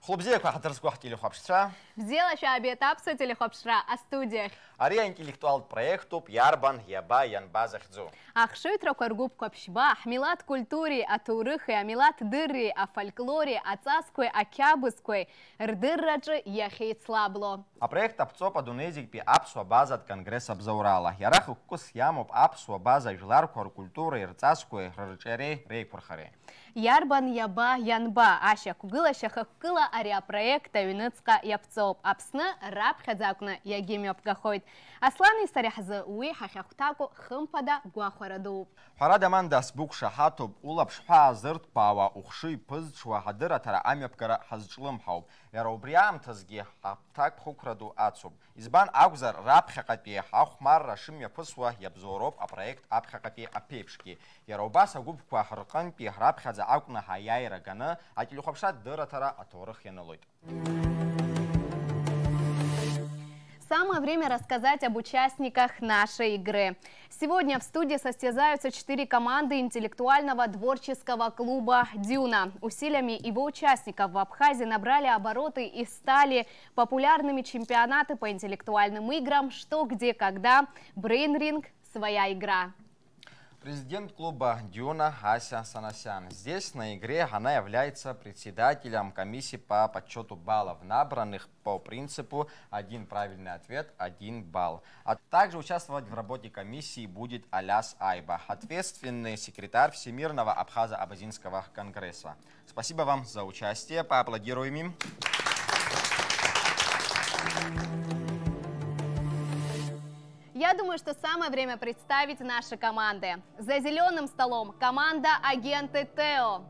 Хлопзея квахатарскух телехопшра. Взяла шабе тапсу телехопшра о студиях. Ария интеллектуал проекту Ярбан Яба Янба Захзу. Ахшит рокаргуб копшба, милат культуре, о турыхе, милат дырри, о фольклоре, о цаское, о кябыское, рдырраджи яхейт слабло. А проект апцо подунезик пи апсуа база от Конгресса Абзаурала. Ярах укус ямоп апсуа база жларкуар культуры ирцаское рарчере рейкурхаре. Ярбан Яба Янба, аша кугыла шахакыла ария проекта юныцка япцоп, апсны раб хазакна ягимёп гахойт. Асланы саряхзы уи хахахтаку хымпада гуахвараду. Харада мандас бук шахатуб улап шха зырт пава ухши пызчва хадыра тара амёпкара хазчлым хауп. Яробриам тазги хаптак хукраду ацуб. Избан агзар раб хакапи хахмар шимя пысва ябзороп, а проект абхакапи апепшки. Яробаса губ квахаркан пи раб хаза акна хаяйра гана, а телехопшат дыра тара аторых яналойт. Самое время рассказать об участниках нашей игры. Сегодня в студии состязаются 4 команды интеллектуального творческого клуба «Дюна». Усилиями его участников в Абхазии набрали обороты и стали популярными чемпионаты по интеллектуальным играм «Что, где, когда», «Брейнринг», «Своя игра». Президент клуба «Дюна» Ася Санасян. Здесь на игре она является председателем комиссии по подсчету баллов, набранных по принципу «один правильный ответ, 1 балл». А также участвовать в работе комиссии будет Аляс Айба, ответственный секретарь Всемирного Абхазо-Абазинского конгресса. Спасибо вам за участие. Поаплодируем им. Я думаю, что самое время представить наши команды. За зеленым столом команда «Агенты Тео».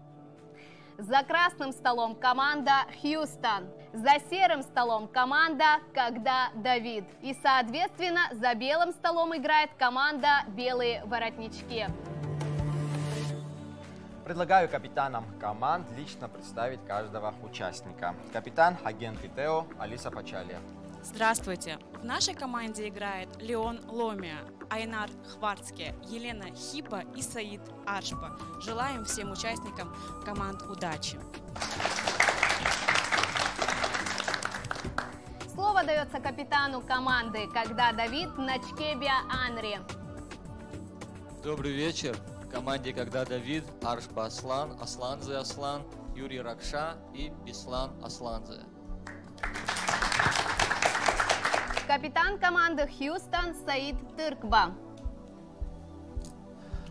За красным столом команда «Хьюстон». За серым столом команда «Когда Давид». И, соответственно, за белым столом играет команда «Белые воротнички». Предлагаю капитанам команд лично представить каждого участника. Капитан «Агенты Тео» Алиса Пачалия. Здравствуйте! В нашей команде играет Леон Ломия, Айнар Хварцке, Елена Хипа и Саид Аршпа. Желаем всем участникам команд удачи! Слово дается капитану команды «Когда Давид» Начкебия Анри. Добрый вечер! В команде «Когда Давид» Аршпа Аслан, Асланзе Аслан, Юрий Ракша и Беслан Асланзе. Капитан команды «Хьюстон» Саид Тыркба.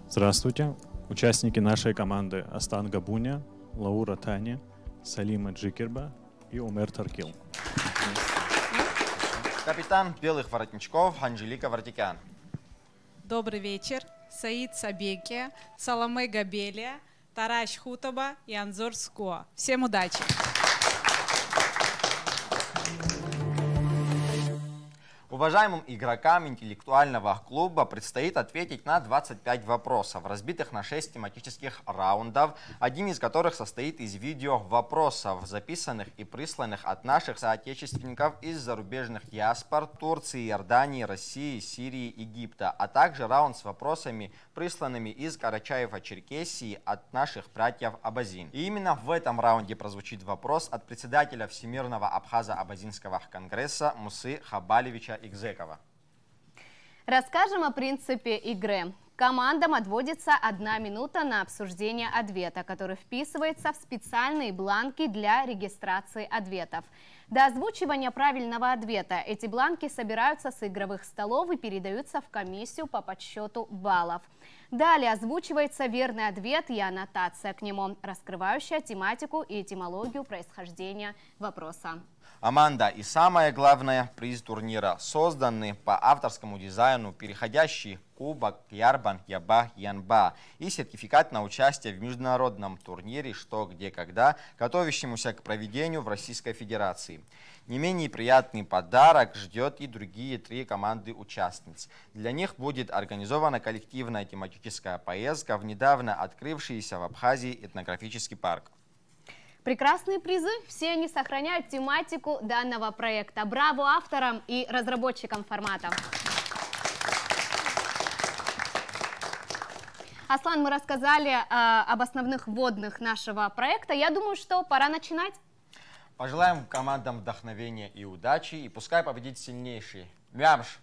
Здравствуйте. Участники нашей команды Астан Габуня, Лаура Тани, Салима Джикерба и Умер Таркил. Капитан «Белых воротничков» Анжелика Вартикян. Добрый вечер. Саид Сабеки, Саламе Габелия, Тараш Хутаба и Анзор Скоа. Всем удачи! Уважаемым игрокам интеллектуального клуба предстоит ответить на 25 вопросов, разбитых на 6 тематических раундов, один из которых состоит из видео-вопросов, записанных и присланных от наших соотечественников из зарубежных диаспор Турции, Иордании, России, Сирии, Египта, а также раунд с вопросами, присланными из Карачаева-Черкесии от наших братьев Абазин. И именно в этом раунде прозвучит вопрос от председателя Всемирного Абхазо-Абазинского конгресса Мусы Хабалевича Игзекова. Расскажем о принципе игры. Командам отводится 1 минута на обсуждение ответа, который вписывается в специальные бланки для регистрации ответов. До озвучивания правильного ответа эти бланки собираются с игровых столов и передаются в комиссию по подсчету баллов. Далее озвучивается верный ответ и аннотация к нему, раскрывающая тематику и этимологию происхождения вопроса. Аманда, и самое главное, приз турнира, созданный по авторскому дизайну переходящий кубок Ярбан Яба Янба и сертификат на участие в международном турнире «Что, где, когда», готовящемуся к проведению в Российской Федерации. Не менее приятный подарок ждет и другие 3 команды-участниц. Для них будет организована коллективная тематическая поездка в недавно открывшийся в Абхазии этнографический парк. Прекрасные призы, все они сохраняют тематику данного проекта. Браво авторам и разработчикам формата. Аслан, мы рассказали об основных вводных нашего проекта. Я думаю, что пора начинать. Пожелаем командам вдохновения и удачи, и пускай победит сильнейший. Мямш!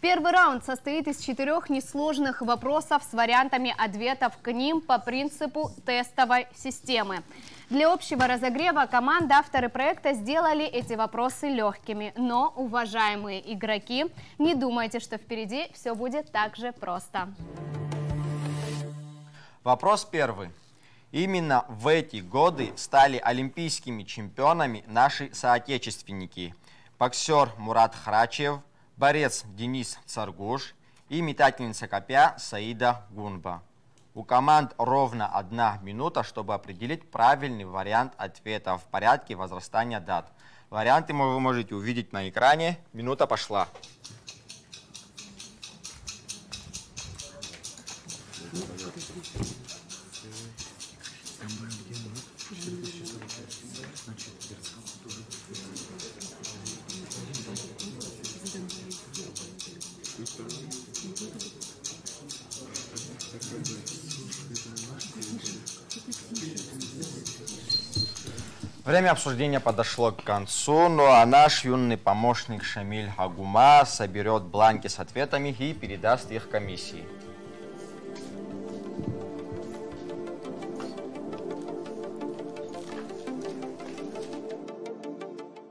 Первый раунд состоит из 4 несложных вопросов с вариантами ответов к ним по принципу тестовой системы. Для общего разогрева команда авторы проекта сделали эти вопросы легкими. Но, уважаемые игроки, не думайте, что впереди все будет так же просто. Вопрос первый. Именно в эти годы стали олимпийскими чемпионами наши соотечественники. Боксер Мурат Храчев, борец Денис Царгуш и метательница копья Саида Гунба. У команд ровно 1 минута, чтобы определить правильный вариант ответа в порядке возрастания дат. Варианты вы можете увидеть на экране. Минута пошла. Время обсуждения подошло к концу, ну а наш юный помощник Шамиль Агума соберет бланки с ответами и передаст их комиссии.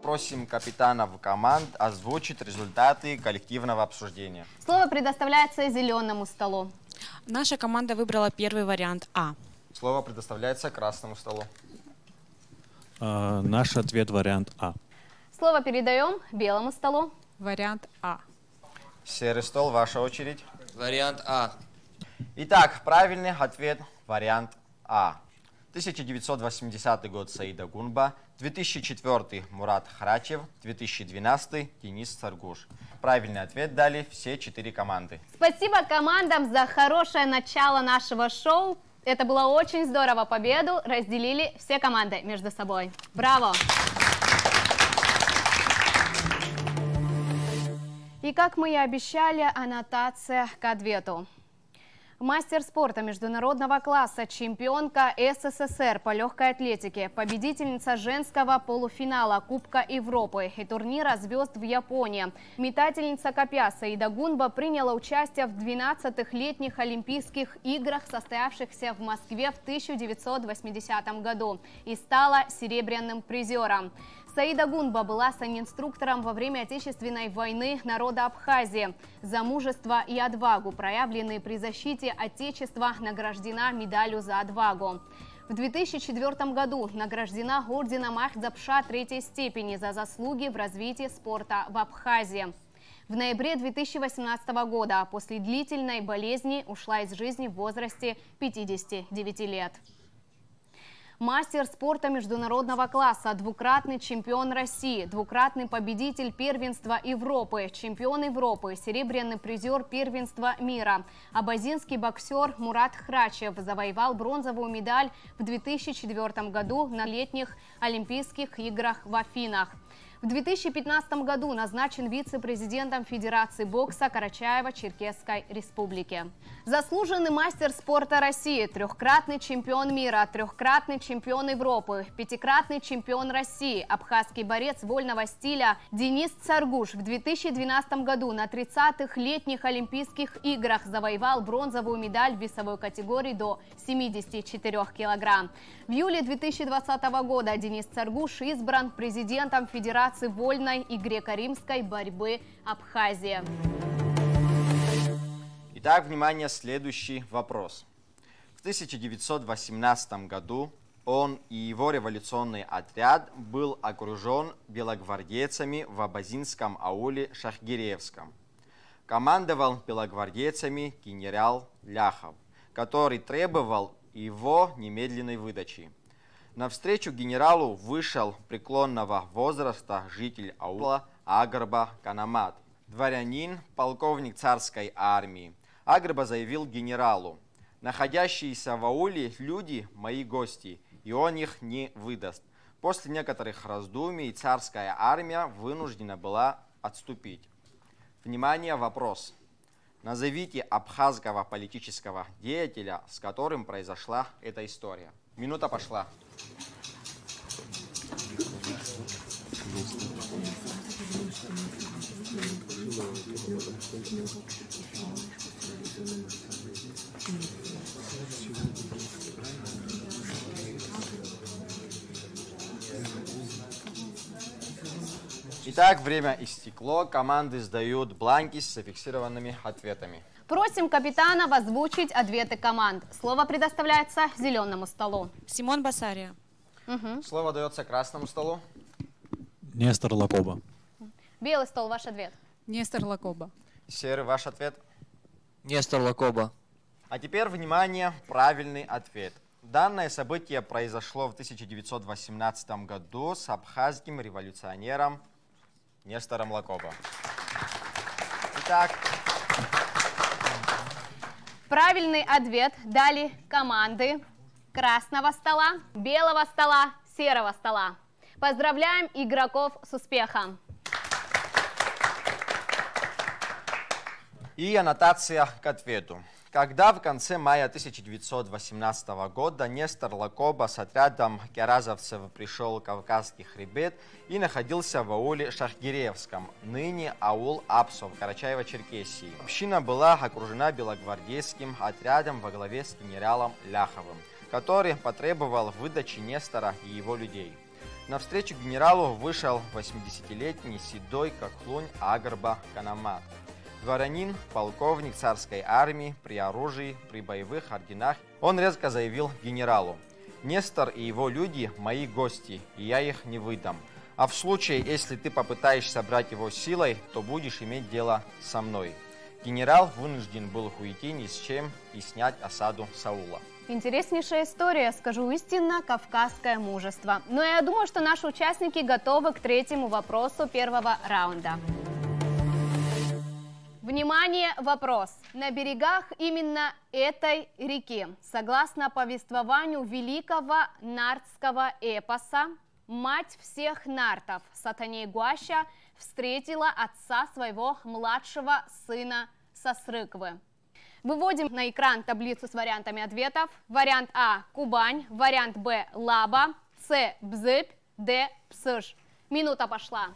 Просим капитанов команд озвучить результаты коллективного обсуждения. Слово предоставляется зеленому столу. Наша команда выбрала первый вариант А. Слово предоставляется красному столу. Наш ответ вариант А. Слово передаем белому столу. Вариант А. Серый стол, ваша очередь. Вариант А. Итак, правильный ответ вариант А. 1980 год Саида Гунба, 2004 Мурат Храчев, 2012 Денис Царгуш. Правильный ответ дали все 4 команды. Спасибо командам за хорошее начало нашего шоу. Это было очень здорово. Победу разделили все команды между собой. Браво! И как мы и обещали, аннотация к ответу. Мастер спорта международного класса, чемпионка СССР по легкой атлетике, победительница женского полуфинала Кубка Европы и турнира звезд в Японии. Метательница копья Саида Гунба приняла участие в 12-х летних Олимпийских играх, состоявшихся в Москве в 1980 году, и стала серебряным призером. Саида Гунба была санинструктором во время Отечественной войны народа Абхазии. За мужество и отвагу, проявленные при защите Отечества, награждена медалью за отвагу. В 2004 году награждена орденом Ахтзапша 3-й степени за заслуги в развитии спорта в Абхазии. В ноябре 2018 года после длительной болезни ушла из жизни в возрасте 59 лет. Мастер спорта международного класса, двукратный чемпион России, двукратный победитель первенства Европы, чемпион Европы, серебряный призер первенства мира. Абазинский боксер Мурат Храчев завоевал бронзовую медаль в 2004 году на летних Олимпийских играх в Афинах. В 2015 году назначен вице-президентом Федерации бокса Карачаево-Черкесской Республики. Заслуженный мастер спорта России, трехкратный чемпион мира, трехкратный чемпион Европы, пятикратный чемпион России, абхазский борец вольного стиля Денис Царгуш в 2012 году на 30-х летних Олимпийских играх завоевал бронзовую медаль в весовой категории до 74 килограмм. В июле 2020 года Денис Царгуш избран президентом Федерации вольной и греко-римской борьбы Абхазии. Итак, внимание, следующий вопрос. В 1918 году он и его революционный отряд был окружен белогвардейцами в абазинском ауле Шахгиреевском. Командовал белогвардейцами генерал Ляхов, который требовал его немедленной выдачи. Навстречу генералу вышел преклонного возраста житель аула Агрба Канамат, дворянин, полковник царской армии. Агрба заявил генералу: «Находящиеся в ауле люди – мои гости, и он их не выдаст». После некоторых раздумий царская армия вынуждена была отступить. Внимание, вопрос. Назовите абхазского политического деятеля, с которым произошла эта история. Минута пошла. Итак, время истекло. Команды сдают бланки с зафиксированными ответами. Просим капитана озвучить ответы команд. Слово предоставляется зеленому столу. Симон Басария. Слово дается красному столу. Нестор Лакоба. Белый стол, ваш ответ. Нестор Лакоба. Серый, ваш ответ. Нестор Лакоба. А теперь, внимание, правильный ответ. Данное событие произошло в 1918 году с абхазским революционером Нестором Лакоба. Итак, Правильный ответ дали команды красного стола, белого стола, серого стола. Поздравляем игроков с успехом! и аннотация к ответу. Когда в конце мая 1918 года Нестор Лакоба с отрядом керазовцев пришел в Кавказский хребет и находился в ауле Шахгиреевском, ныне аул Апсов, Карачаево-Черкесии. Община была окружена белогвардейским отрядом во главе с генералом Ляховым, который потребовал выдачи Нестора и его людей. Навстречу генералу вышел 80-летний седой как лунь Агарба Канамат. Дворянин, полковник царской армии, при оружии, при боевых орденах. Он резко заявил генералу: «Нестор и его люди – мои гости, и я их не выдам. А в случае, если ты попытаешься брать его силой, то будешь иметь дело со мной». Генерал вынужден был уйти ни с чем и снять осаду с аула. Интереснейшая история, скажу истинно, кавказское мужество. Но я думаю, что наши участники готовы к третьему вопросу первого раунда. Внимание, вопрос. На берегах именно этой реки, согласно повествованию великого нартского эпоса, мать всех нартов, Сатаней-Гуаща, встретила отца своего младшего сына Сосрыквы. Выводим на экран таблицу с вариантами ответов. Вариант А – Кубань, вариант Б – Лаба, С – Бзыбь, Д – Псыш. Минута пошла.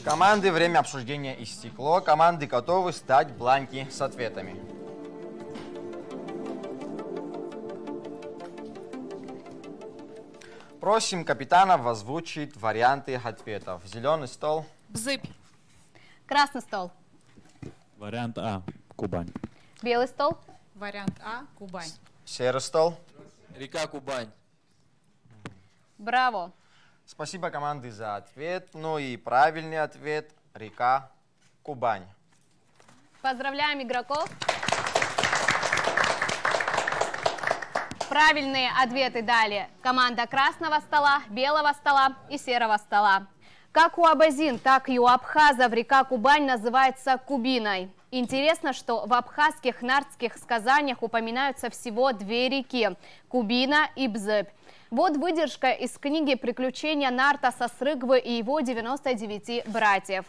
Команды, время обсуждения истекло. Команды готовы сдать бланки с ответами. Просим капитанов озвучить варианты ответов. Зеленый стол. Бзыбь. Красный стол. Вариант А. Кубань. Белый стол. Вариант А – Кубань. Серый стол. Река Кубань. Браво. Спасибо, команды, за ответ. Ну и правильный ответ – река Кубань. Поздравляем игроков. Правильные ответы дали команда красного стола, белого стола и серого стола. Как у абазин, так и у абхазов река Кубань называется Кубиной. Интересно, что в абхазских нартских сказаниях упоминаются всего две реки – Кубина и Бзыбь. Вот выдержка из книги «Приключения Нарта Сосрыквы и его 99 братьев».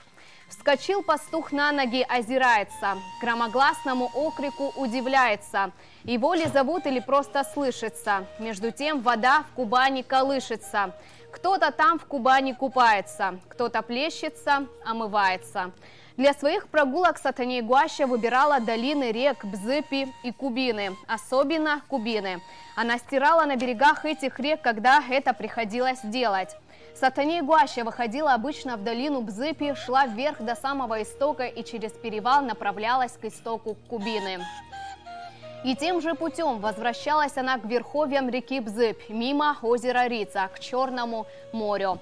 Вскочил пастух на ноги, озирается, громогласному окрику удивляется. Его ли зовут или просто слышится? Между тем вода в Кубани колышется. Кто-то там в Кубани купается, кто-то плещется, омывается. Для своих прогулок Сатаней-Гуаща выбирала долины рек Бзыпи и Кубины, особенно Кубины. Она стирала на берегах этих рек, когда это приходилось делать. Сатаней-Гуаща выходила обычно в долину Бзыпи, шла вверх до самого истока и через перевал направлялась к истоку Кубины. И тем же путем возвращалась она к верховьям реки Бзыбь, мимо озера Рица, к Черному морю.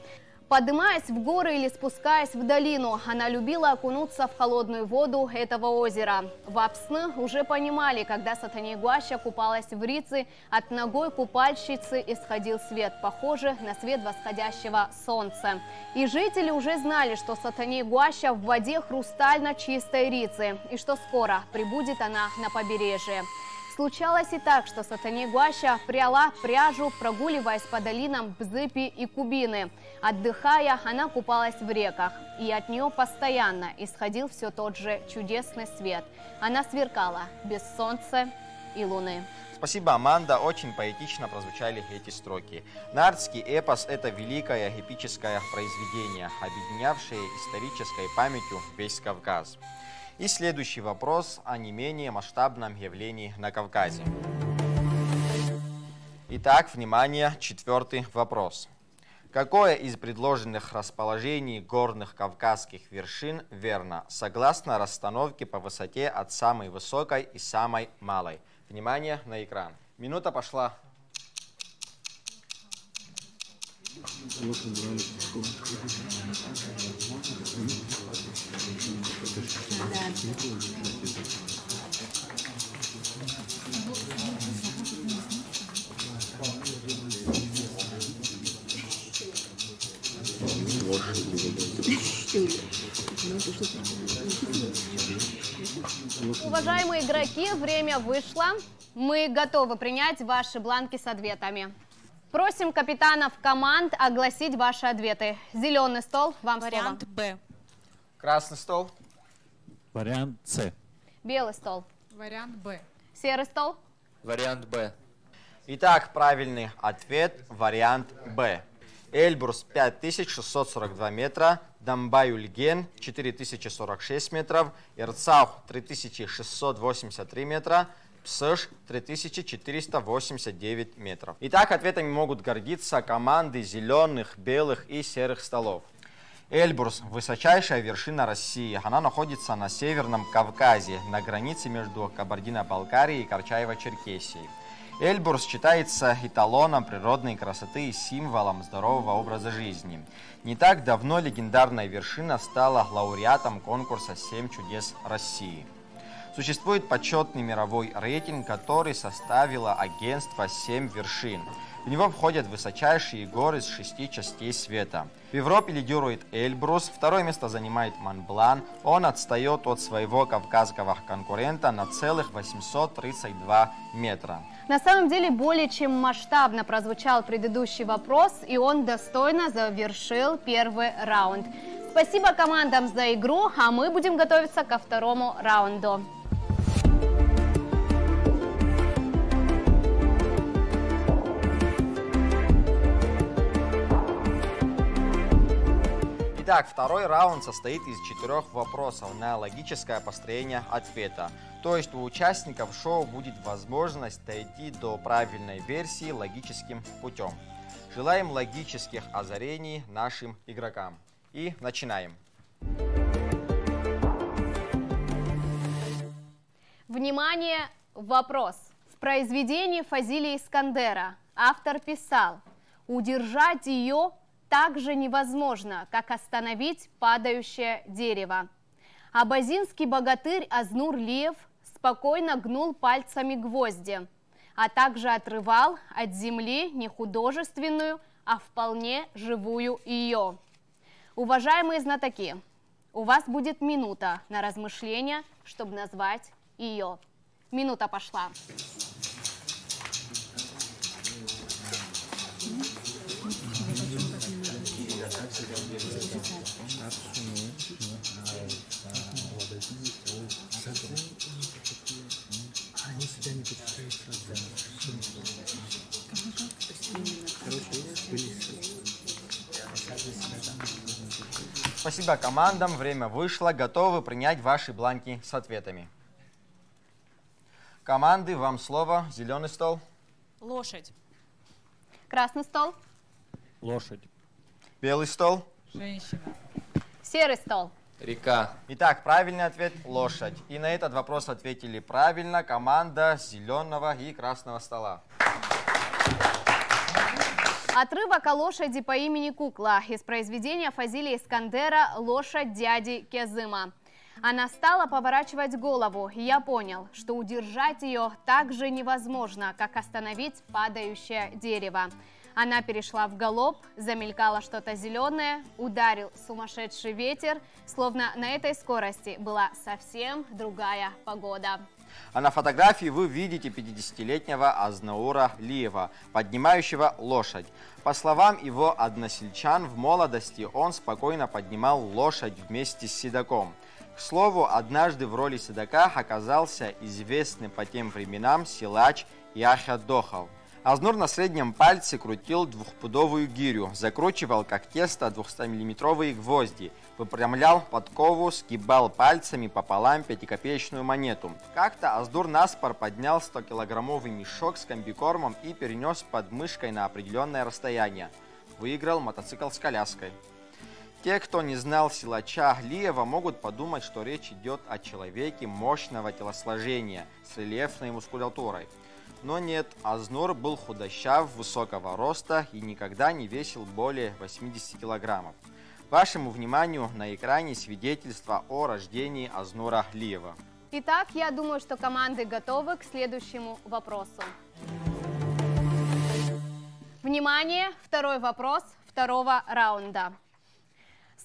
Поднимаясь в горы или спускаясь в долину, она любила окунуться в холодную воду этого озера. Вапсны уже понимали, когда Сатанейгуаща купалась в Рице, от ногой купальщицы исходил свет, похожий на свет восходящего солнца. И жители уже знали, что Сатанейгуаща в воде хрустально чистой Рицы, и что скоро прибудет она на побережье. Случалось и так, что Сатанейгуаща пряла пряжу, прогуливаясь по долинам Бзыпи и Кубины. Отдыхая, она купалась в реках, и от нее постоянно исходил все тот же чудесный свет. Она сверкала без солнца и луны. Спасибо, Аманда. Очень поэтично прозвучали эти строки. Нардский эпос – это великое эпическое произведение, объединявшее исторической памятью весь Кавказ. И следующий вопрос о не менее масштабном явлении на Кавказе. Итак, внимание, 4-й вопрос. Какое из предложенных расположений горных кавказских вершин верно, согласно расстановке по высоте от самой высокой и самой малой? Внимание на экран. Минута пошла. Уважаемые игроки, время вышло. Мы готовы принять ваши бланки с ответами. Просим капитанов команд огласить ваши ответы. Зеленый стол, вам Вариант слово. Б. Красный стол. Вариант С. Белый стол. Вариант Б. Серый стол. Вариант Б. Итак, правильный ответ – вариант Б. Эльбрус 5642 метра, Дамбай-Ульген 4046 метров, Ирцаух 3683 метра, Псыш 3489 метров. Итак, ответами могут гордиться команды зеленых, белых и серых столов. Эльбрус – высочайшая вершина России. Она находится на Северном Кавказе, на границе между Кабардино-Балкарией и Карачаево-Черкесией. Эльбрус считается эталоном природной красоты и символом здорового образа жизни. Не так давно легендарная вершина стала лауреатом конкурса «7 чудес России». Существует почетный мировой рейтинг, который составило агентство «7 вершин». В него входят высочайшие горы с 6 частей света. В Европе лидирует Эльбрус, второе место занимает Монблан. Он отстает от своего кавказского конкурента на целых 832 метра. На самом деле, более чем масштабно прозвучал предыдущий вопрос, и он достойно завершил первый раунд. Спасибо командам за игру, а мы будем готовиться ко второму раунду. Итак, второй раунд состоит из 4 вопросов на логическое построение ответа. То есть у участников шоу будет возможность дойти до правильной версии логическим путем. Желаем логических озарений нашим игрокам. И начинаем. Внимание, вопрос. В произведении Фазилия Искандера автор писал: «Удержать ее так же невозможно, как остановить падающее дерево». Абазинский богатырь Азнур-Лиев спокойно гнул пальцами гвозди, а также отрывал от земли не художественную, а вполне живую ее. Уважаемые знатоки, у вас будет минута на размышление, чтобы назвать ее. Минута пошла. Спасибо командам, время вышло, готовы принять ваши бланки с ответами. Команды, вам слово. Зеленый стол. Лошадь. Красный стол. Лошадь. Белый стол. Женщина. Серый стол. Река. Итак, правильный ответ – лошадь. И на этот вопрос ответили правильно команда зеленого и красного стола. Отрывок о лошади по имени Кукла из произведения Фазилия Искандера «Лошадь дяди Кезыма». Она стала поворачивать голову, и я понял, что удержать ее так же невозможно, как остановить падающее дерево. Она перешла в галоп, замелькало что-то зеленое, ударил сумасшедший ветер, словно на этой скорости была совсем другая погода. А на фотографии вы видите 50-летнего Азнаура Лиева, поднимающего лошадь. По словам его односельчан, в молодости он спокойно поднимал лошадь вместе с седаком. К слову, однажды в роли седока оказался известный по тем временам силач Яхя Дохов. Азнур на среднем пальце крутил двухпудовую гирю, закручивал как тесто 200-миллиметровые гвозди, выпрямлял подкову, сгибал пальцами пополам 5-копеечную монету. Как-то Азнур наспор поднял 100-килограммовый мешок с комбикормом и перенес под мышкой на определенное расстояние. Выиграл мотоцикл с коляской. Те, кто не знал силача Лиева, могут подумать, что речь идет о человеке мощного телосложения с рельефной мускулатурой. Но нет, Азнур был худощав, высокого роста и никогда не весил более 80 килограммов. Вашему вниманию на экране свидетельство о рождении Азнура Лиева. Итак, я думаю, что команды готовы к следующему вопросу. Внимание! Второй вопрос второго раунда.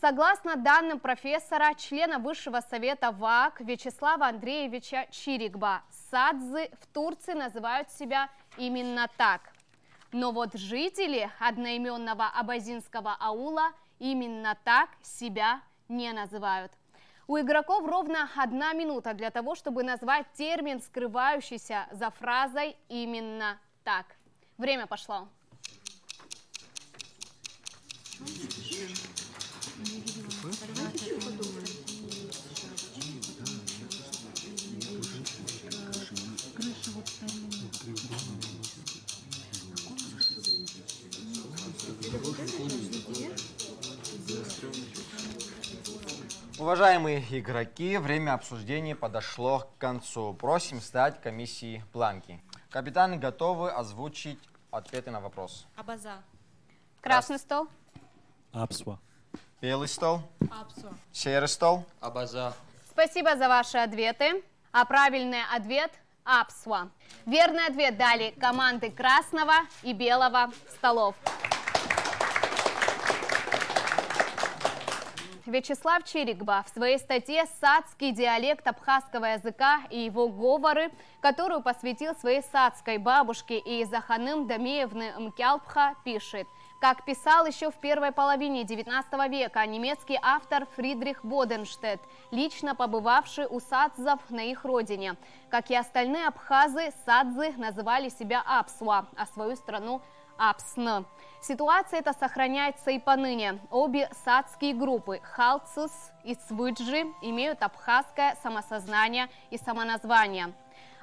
Согласно данным профессора, члена Высшего совета ВААК Вячеслава Андреевича Чирикба, садзы в Турции называют себя именно так. Но вот жители одноименного абазинского аула именно так себя не называют. У игроков ровно 1 минута для того, чтобы назвать термин, скрывающийся за фразой «именно так». Время пошло. Уважаемые игроки, время обсуждения подошло к концу. Просим сдать комиссии бланки. Капитаны готовы озвучить ответы на вопрос. Абаза. Красный стол. Апсва. Белый стол. Апсо. Серый стол. Абаза. Спасибо за ваши ответы. А правильный ответ – Апсва. Верный ответ дали команды красного и белого столов. Вячеслав Чирикба в своей статье «Садский диалект абхазского языка и его говоры», которую посвятил своей садской бабушке и Заханым Дамеевны Мкялпха, пишет: как писал еще в первой половине XIX века немецкий автор Фридрих Боденштедт, лично побывавший у садзов на их родине. Как и остальные абхазы, садзы называли себя Апсуа, а свою страну Апсн. Ситуация эта сохраняется и поныне. Обе садские группы Халцис и Цвыджи имеют абхазское самосознание и самоназвание.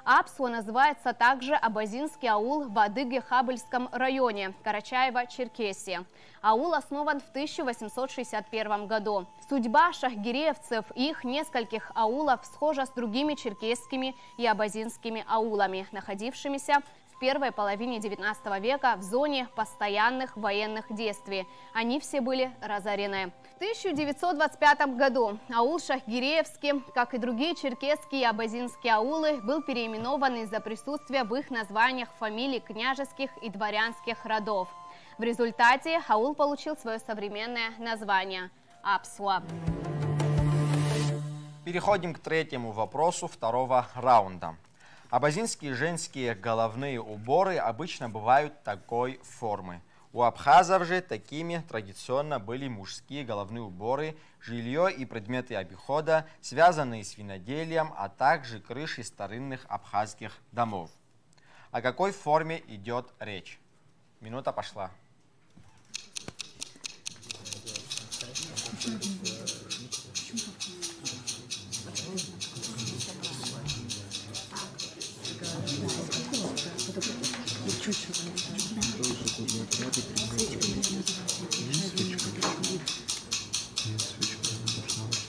Апсуа называется также абазинский аул в Адыге-Хабельском районе, Карачаево-Черкесия. Аул основан в 1861 году. Судьба шахгиреевцев и их нескольких аулов схожа с другими черкесскими и абазинскими аулами, находившимися в первой половине XIX века в зоне постоянных военных действий. Они все были разорены. В 1925 году аул Шахгиреевский, как и другие черкесские и абазинские аулы, был переименован из-за присутствия в их названиях фамилий княжеских и дворянских родов. В результате аул получил свое современное название – Апсуа. Переходим к третьему вопросу второго раунда. Абазинские женские головные уборы обычно бывают такой формы. У абхазов же такими традиционно были мужские головные уборы, жилье и предметы обихода, связанные с виноделием, а также крыши старинных абхазских домов. О какой форме идет речь? Минута пошла.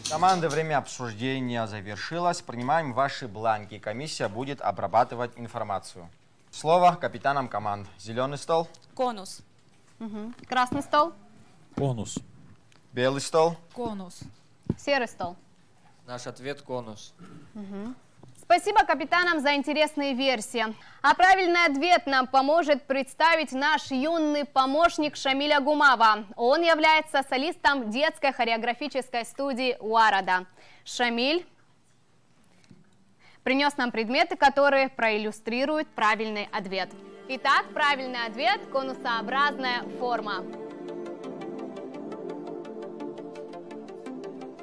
Команда, время обсуждения завершилось. Принимаем ваши бланки. Комиссия будет обрабатывать информацию. Слово капитанам команд. Зеленый стол. Конус. Красный стол. Конус. Белый стол. Конус. Серый стол. Наш ответ конус. Спасибо капитанам за интересные версии. А правильный ответ нам поможет представить наш юный помощник Шамиль Агумава. Он является солистом детской хореографической студии Уарада. Шамиль принес нам предметы, которые проиллюстрируют правильный ответ. Итак, правильный ответ – конусообразная форма.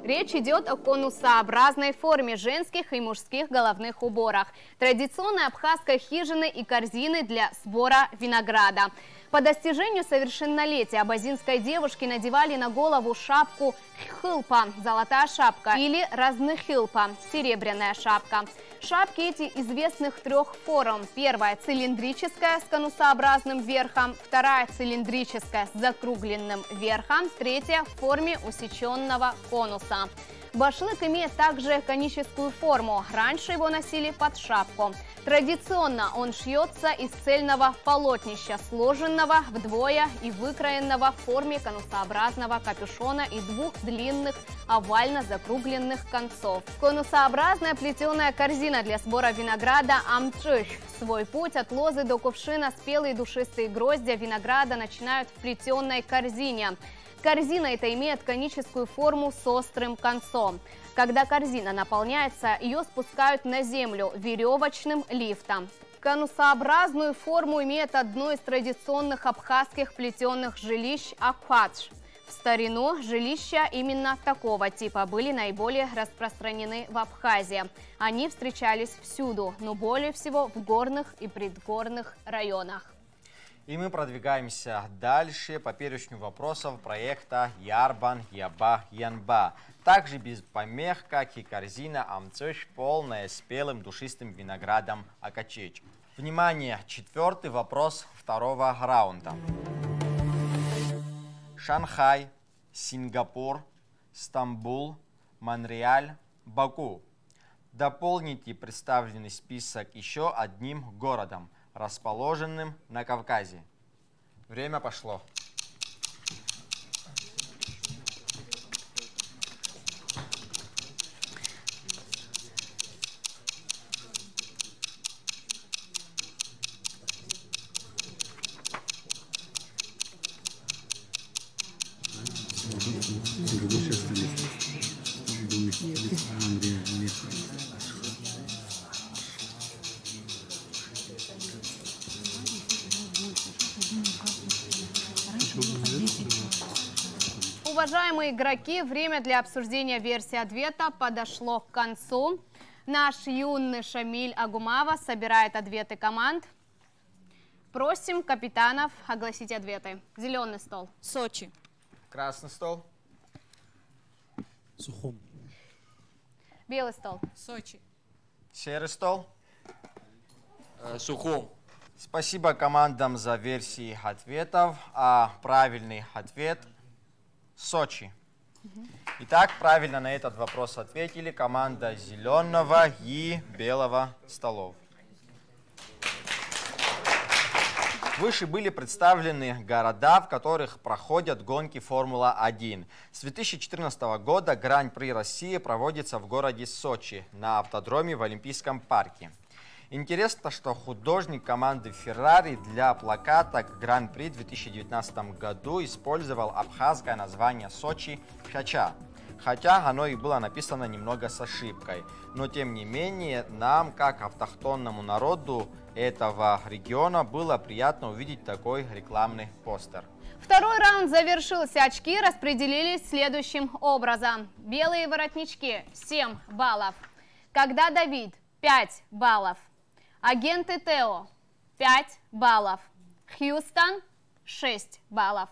Речь идет о конусообразной форме женских и мужских головных уборах, традиционной абхазской хижины и корзины для сбора винограда. По достижению совершеннолетия абазинской девушки надевали на голову шапку хилпа – золотая шапка, или разныхилпа – серебряная шапка. Шапки эти известных трех форм. Первая – цилиндрическая с конусообразным верхом, вторая – цилиндрическая с закругленным верхом, третья – в форме усеченного конуса. Башлык имеет также коническую форму. Раньше его носили под шапку. Традиционно он шьется из цельного полотнища, сложенного вдвое и выкроенного в форме конусообразного капюшона и двух длинных овально закругленных концов. Конусообразная плетеная корзина для сбора винограда амчыш. Свой путь от лозы до кувшина спелые душистые гроздья винограда начинают в плетеной корзине. Корзина эта имеет коническую форму с острым концом. Когда корзина наполняется, ее спускают на землю веревочным лифтом. Конусообразную форму имеет одно из традиционных абхазских плетеных жилищ – аквадж. В старину жилища именно такого типа были наиболее распространены в Абхазии. Они встречались всюду, но более всего в горных и предгорных районах. И мы продвигаемся дальше по перечню вопросов проекта Ярбан, Яба, Янба. Также без помех, как и корзина амцыш, полная спелым душистым виноградом акачеч. Внимание, четвертый вопрос второго раунда. Шанхай, Сингапур, Стамбул, Монреаль, Баку. Дополните представленный список еще одним городом, расположенным на Кавказе. Время пошло. Уважаемые игроки, время для обсуждения версии ответа подошло к концу. Наш юный Шамиль Агумава собирает ответы команд. Просим капитанов огласить ответы. Зеленый стол. Сочи. Красный стол. Сухум. Белый стол. Сочи. Серый стол. Сухум. Спасибо командам за версии ответов. А правильный ответ – Сочи. Итак, правильно на этот вопрос ответили команда зеленого и белого столов. Выше были представлены города, в которых проходят гонки Формула-1. С 2014 года Гран-при России проводится в городе Сочи на автодроме в Олимпийском парке. Интересно, что художник команды Ferrari для плаката к Гран-при в 2019 году использовал абхазское название Сочи Хача. Хотя оно и было написано немного с ошибкой. Но тем не менее, нам, как автохтонному народу этого региона, было приятно увидеть такой рекламный постер. Второй раунд завершился. Очки распределились следующим образом. Белые воротнички – 7 баллов. Когда Давид – 5 баллов. Агенты Тео – 5 баллов. Хьюстон – 6 баллов.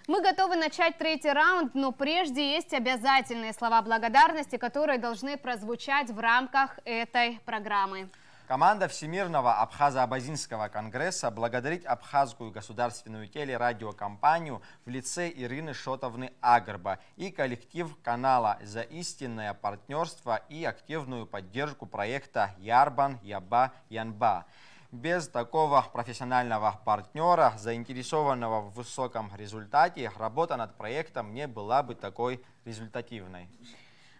Мы готовы начать третий раунд, но прежде есть обязательные слова благодарности, которые должны прозвучать в рамках этой программы. Команда Всемирного Абхазо-Абазинского конгресса благодарит Абхазскую государственную телерадиокомпанию в лице Ирины Шотовны Агрба и коллектив канала за истинное партнерство и активную поддержку проекта Ярбан, Яба, Янба. Без такого профессионального партнера, заинтересованного в высоком результате, работа над проектом не была бы такой результативной.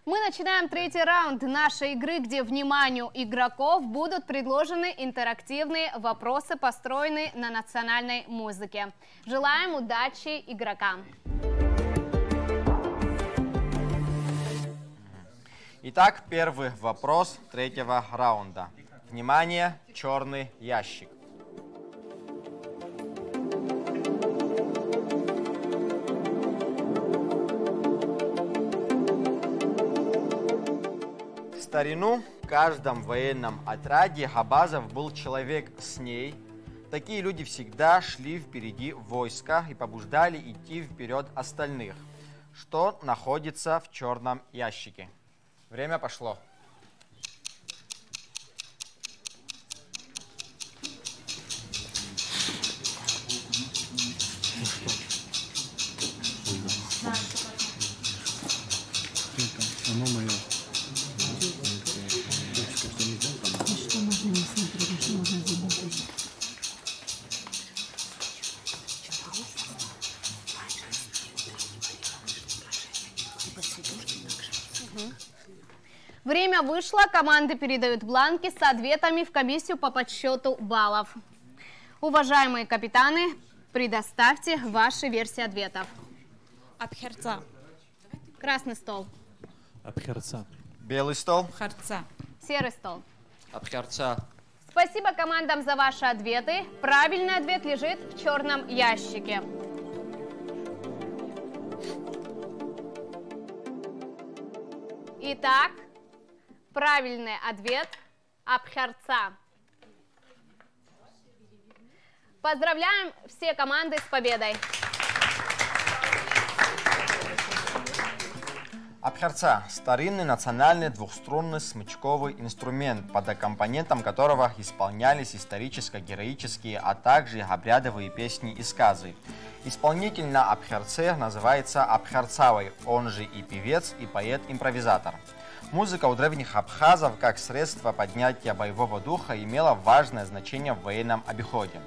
Мы начинаем третий раунд нашей игры, где вниманию игроков будут предложены интерактивные вопросы, построенные на национальной музыке. Желаем удачи игрокам! Итак, первый вопрос третьего раунда. Внимание, черный ящик. В старину в каждом военном отряде Габазов был человек с ней. Такие люди всегда шли впереди войска и побуждали идти вперед остальных. Что находится в черном ящике? Время пошло. Оно мое. Что можно не смотреть, а что можно заботиться? Время вышло, команды передают бланки с ответами в комиссию по подсчету баллов. Уважаемые капитаны, предоставьте ваши версии ответов. Абхерца. Красный стол. Абхерца. Белый стол. Харца. Серый стол. Абхерца. Спасибо командам за ваши ответы. Правильный ответ лежит в черном ящике. Итак, правильный ответ – Абхерца. Поздравляем все команды с победой! Абхерца – старинный национальный двухструнный смычковый инструмент, под аккомпанементом которого исполнялись историческо-героические, а также обрядовые песни и сказы. Исполнитель на абхерце называется абхерцавой, он же и певец, и поэт-импровизатор. Музыка у древних абхазов как средство поднятия боевого духа имела важное значение в военном обиходе.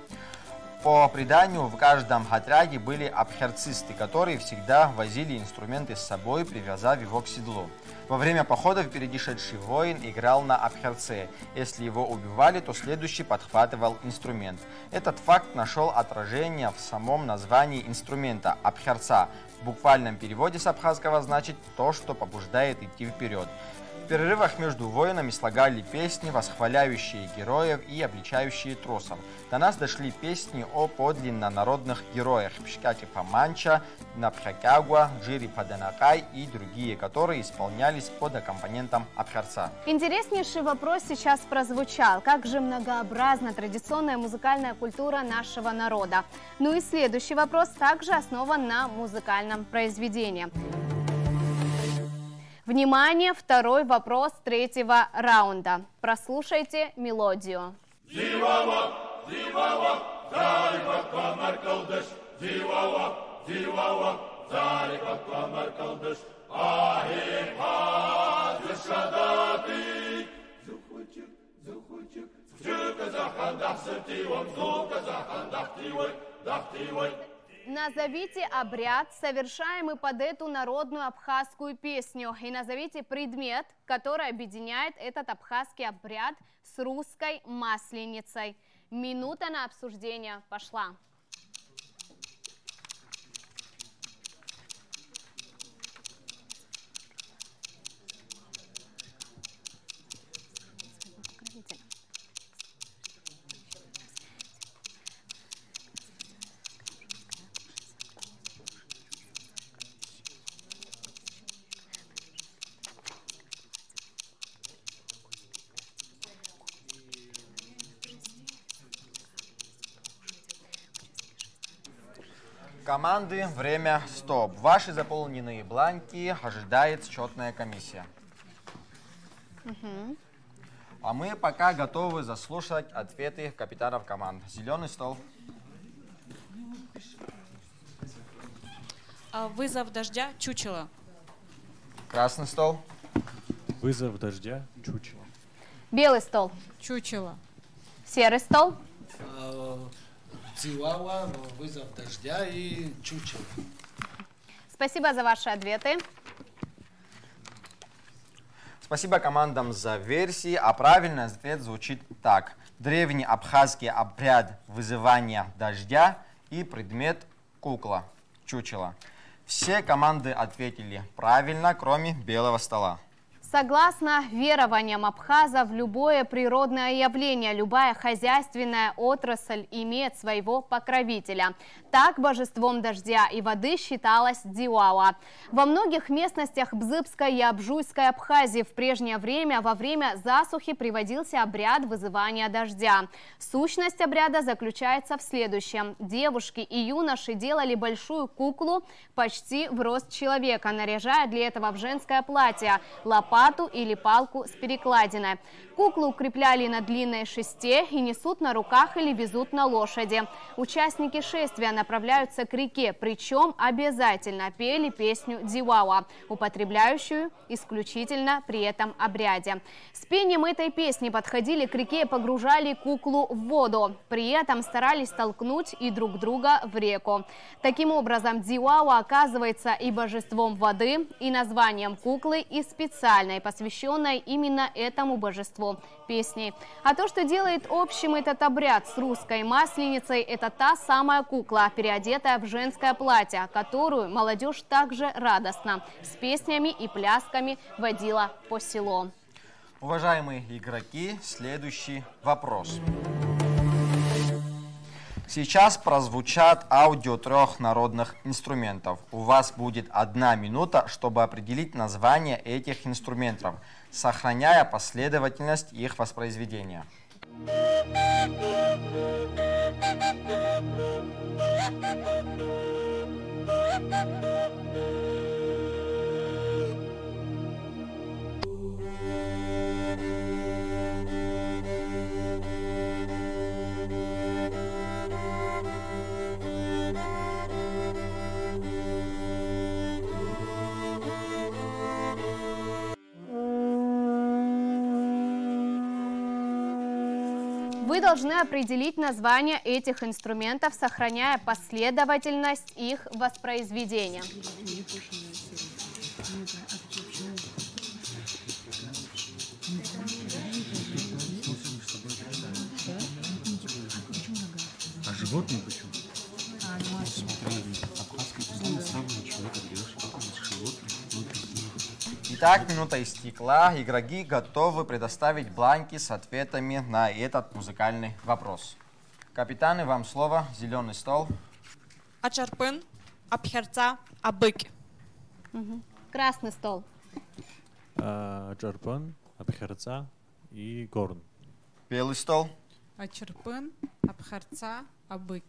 По преданию, в каждом отряде были абхерцисты, которые всегда возили инструменты с собой, привязав его к седлу. Во время похода впереди шедший воин играл на абхерце. Если его убивали, то следующий подхватывал инструмент. Этот факт нашел отражение в самом названии инструмента – абхерца. В буквальном переводе с абхазского значит «то, что побуждает идти вперед». В перерывах между воинами слагали песни, восхваляющие героев и обличающие трусов. До нас дошли песни о подлинно народных героях Пшкати Паманча, Напхакягуа, Джири Паданакай и другие, которые исполнялись под аккомпанементом абхерца. Интереснейший вопрос сейчас прозвучал. Как же многообразна традиционная музыкальная культура нашего народа? Ну и следующий вопрос также основан на музыкальном произведении. Внимание, второй вопрос третьего раунда. Прослушайте мелодию. Назовите обряд, совершаемый под эту народную абхазскую песню, и назовите предмет, который объединяет этот абхазский обряд с русской масленицей. Минута на обсуждение пошла. Команды, время, стоп. Ваши заполненные бланки ожидает счетная комиссия. А мы пока готовы заслушать ответы капитанов команд. Зеленый стол. Вызов дождя, чучело. Красный стол. Вызов дождя, чучело. Белый стол. Чучело. Серый стол. Цивава, вызов дождя и чучело. Спасибо за ваши ответы. Спасибо командам за версии, а правильный ответ звучит так. Древний абхазский обряд вызывания дождя и предмет кукла, чучело. Все команды ответили правильно, кроме белого стола. Согласно верованиям абхазов, любое природное явление, любая хозяйственная отрасль имеет своего покровителя. Так божеством дождя и воды считалась Диуауа. Во многих местностях Бзыбской и Абжуйской Абхазии в прежнее время во время засухи приводился обряд вызывания дождя. Сущность обряда заключается в следующем. Девушки и юноши делали большую куклу почти в рост человека, наряжая для этого в женское платье, лопату или палку с перекладиной. Куклу укрепляли на длинной шесте и несут на руках или везут на лошади. Участники шествия направляются к реке, причем обязательно пели песню Диуауа, употребляющую исключительно при этом обряде. С пением этой песни подходили к реке и погружали куклу в воду. При этом старались толкнуть и друг друга в реку. Таким образом, Диуауа оказывается и божеством воды, и названием куклы, и специальной, посвященной именно этому божеству песней. А то, что делает общим этот обряд с русской масленицей, это та самая кукла, переодетая в женское платье, которую молодежь также радостно с песнями и плясками водила по селу. Уважаемые игроки, следующий вопрос. Сейчас прозвучат аудио 3 народных инструментов. У вас будет 1 минута, чтобы определить название этих инструментов, сохраняя последовательность их воспроизведения. Вы должны определить название этих инструментов, сохраняя последовательность их воспроизведения. А животные почему? Итак, минута истекла. Игроки готовы предоставить бланки с ответами на этот музыкальный вопрос. Капитаны, вам слово. Зеленый стол. Ачарпын, Абхерца, Абык. Красный стол. Джарпан, Абхерца и Горн. Белый стол. Ачарпын, Абхарца, Абык.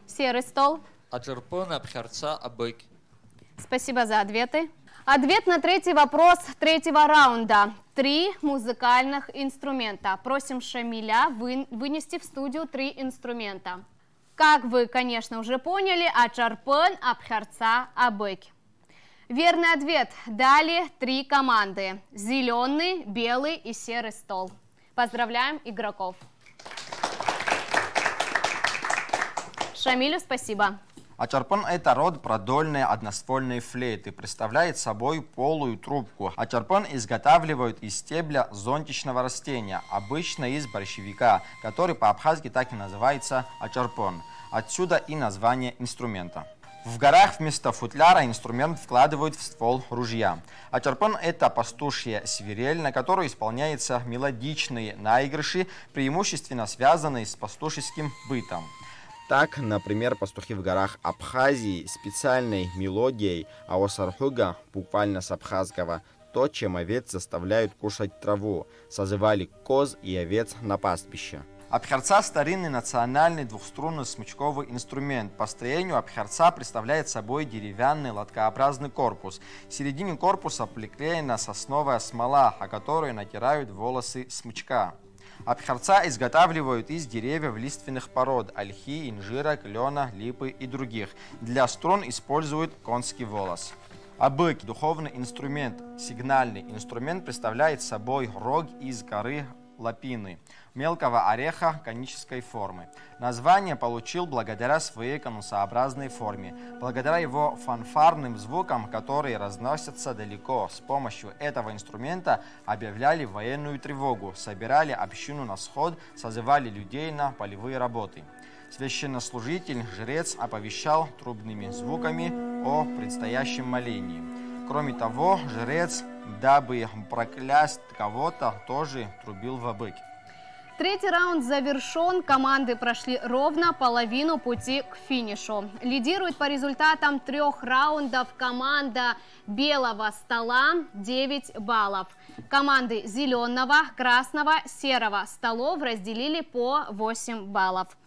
Серый стол. Ачарпын, Абхерца, Абык. Спасибо за ответы. Ответ на третий вопрос третьего раунда. 3 музыкальных инструмента. Просим Шамиля вынести в студию 3 инструмента. Как вы, конечно, уже поняли, Ачарпын, Абхерца, Абык. Верный ответ. Дали 3 команды. Зеленый, белый и серый стол. Поздравляем игроков. Шамилю спасибо. Ачарпын – это род продольной одноствольной флейты. Представляет собой полую трубку. Ачарпын изготавливают из стебля зонтичного растения, обычно из борщевика, который по-абхазски так и называется ачарпын. Отсюда и название инструмента. В горах вместо футляра инструмент вкладывают в ствол ружья. Ачарпын – это пастушья свирель, на которую исполняются мелодичные наигрыши, преимущественно связанные с пастушеским бытом. Так, например, пастухи в горах Абхазии специальной мелодией аосархуга, буквально с абхазского, то, чем овец заставляют кушать траву, созывали коз и овец на пастбище. Абхерца – старинный национальный двухструнный смычковый инструмент. По строению абхерца представляет собой деревянный лоткообразный корпус. В середине корпуса приклеена сосновая смола, о которой натирают волосы смычка. Абхерца изготавливают из деревьев лиственных пород – ольхи, инжира, клена, липы и других. Для струн используют конский волос. Абык – духовный инструмент, сигнальный инструмент, представляет собой рог из коры лапины, мелкого ореха конической формы. Название получил благодаря своей конусообразной форме, благодаря его фанфарным звукам, которые разносятся далеко. С помощью этого инструмента объявляли военную тревогу, собирали общину на сход, созывали людей на полевые работы. Священнослужитель, жрец оповещал трубными звуками о предстоящем молении. Кроме того, жрец, дабы проклясть кого-то, тоже трубил в бык. Третий раунд завершен. Команды прошли ровно половину пути к финишу. Лидирует по результатам 3 раундов команда белого стола 9 баллов. Команды зеленого, красного, серого столов разделили по 8 баллов.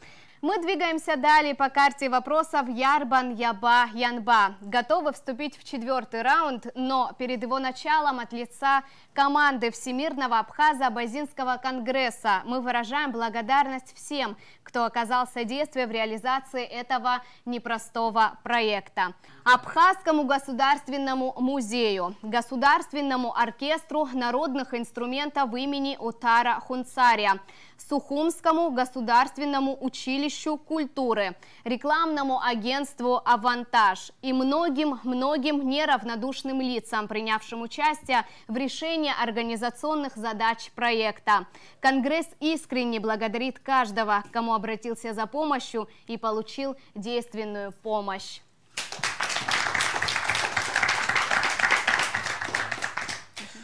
Мы двигаемся далее по карте вопросов Ярбан, Яба, Янба. Готовы вступить в 4-й раунд, но перед его началом от лица команды Всемирного Абхазо-Абазинского конгресса мы выражаем благодарность всем, кто оказал содействие в реализации этого непростого проекта. Абхазскому государственному музею, Государственному оркестру народных инструментов имени Утара Хунцария, Сухумскому государственному училищу культуры, рекламному агентству «Авантаж» и многим неравнодушным лицам, принявшим участие в решении организационных задач проекта. Конгресс искренне благодарит каждого, кому обратился за помощью и получил действенную помощь.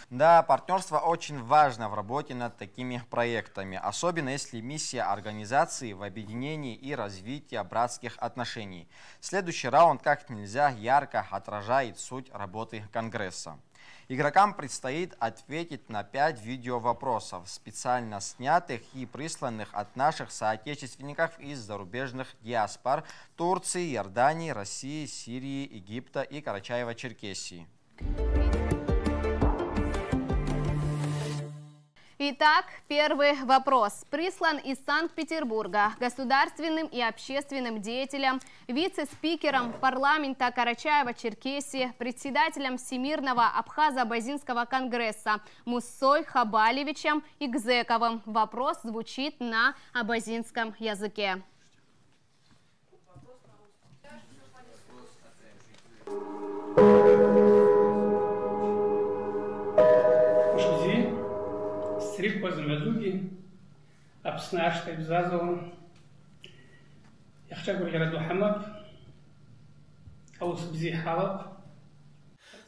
Да, партнерство очень важно в работе над такими проектами, особенно если миссия организации в объединении и развитии братских отношений. Следующий раунд как нельзя ярко отражает суть работы Конгресса. Игрокам предстоит ответить на 5 видеовопросов, специально снятых и присланных от наших соотечественников из зарубежных диаспор Турции, Иордании, России, Сирии, Египта и Карачаево-Черкесии. Итак, первый вопрос. Прислан из Санкт-Петербурга государственным и общественным деятелем, вице-спикером парламента Карачаево-Черкесии, председателем Всемирного Абхазо-Абазинского конгресса Муссой Хабалевичем Игзековым. Вопрос звучит на абазинском языке.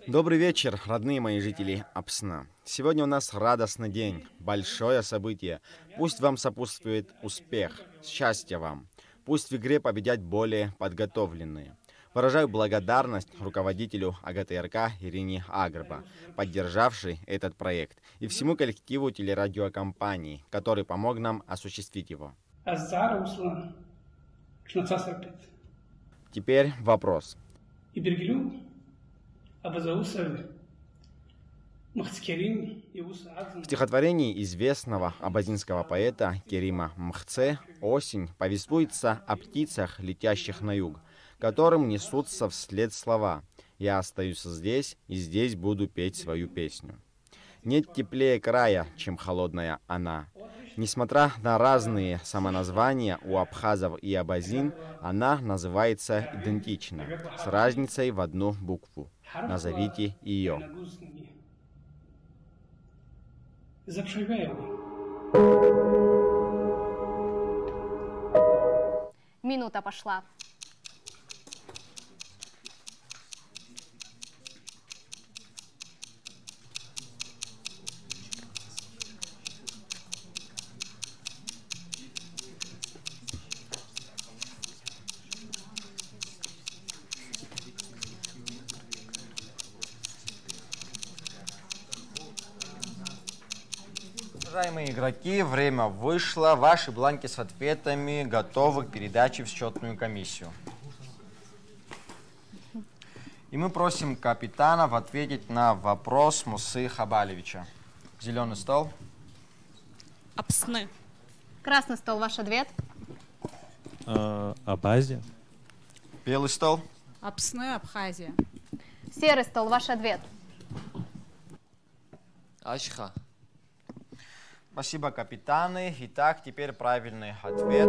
Добрый вечер, родные мои жители Апсна. Сегодня у нас радостный день, большое событие. Пусть вам сопутствует успех, счастья вам. Пусть в игре победят более подготовленные. Выражаю благодарность руководителю АГТРК Ирине Агрба, поддержавшей этот проект, и всему коллективу телерадиокомпании, который помог нам осуществить его. Теперь вопрос. В стихотворении известного абазинского поэта Керима Мхце «Осень» повествуется о птицах, летящих на юг, которым несутся вслед слова «Я остаюсь здесь, и здесь буду петь свою песню». Нет теплее края, чем холодная она. Несмотря на разные самоназвания у абхазов и абазин, она называется идентично, с разницей в одну букву. Назовите ее. Минута пошла. Уважаемые игроки, время вышло. Ваши бланки с ответами готовы к передаче в счетную комиссию. И мы просим капитанов ответить на вопрос Мусы Хабалевича. Зеленый стол. Апсны. Красный стол, ваш ответ. Абазия. Белый стол. Апсны, Абхазия. Серый стол, ваш ответ. Ашха. Спасибо, капитаны. Итак, теперь правильный ответ.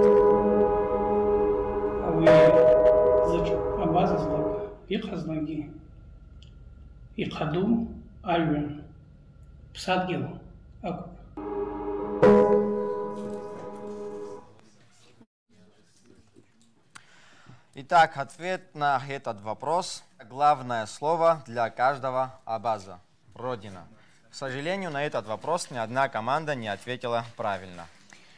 Итак, ответ на этот вопрос. Главное слово для каждого абаза – Родина. К сожалению, на этот вопрос ни одна команда не ответила правильно.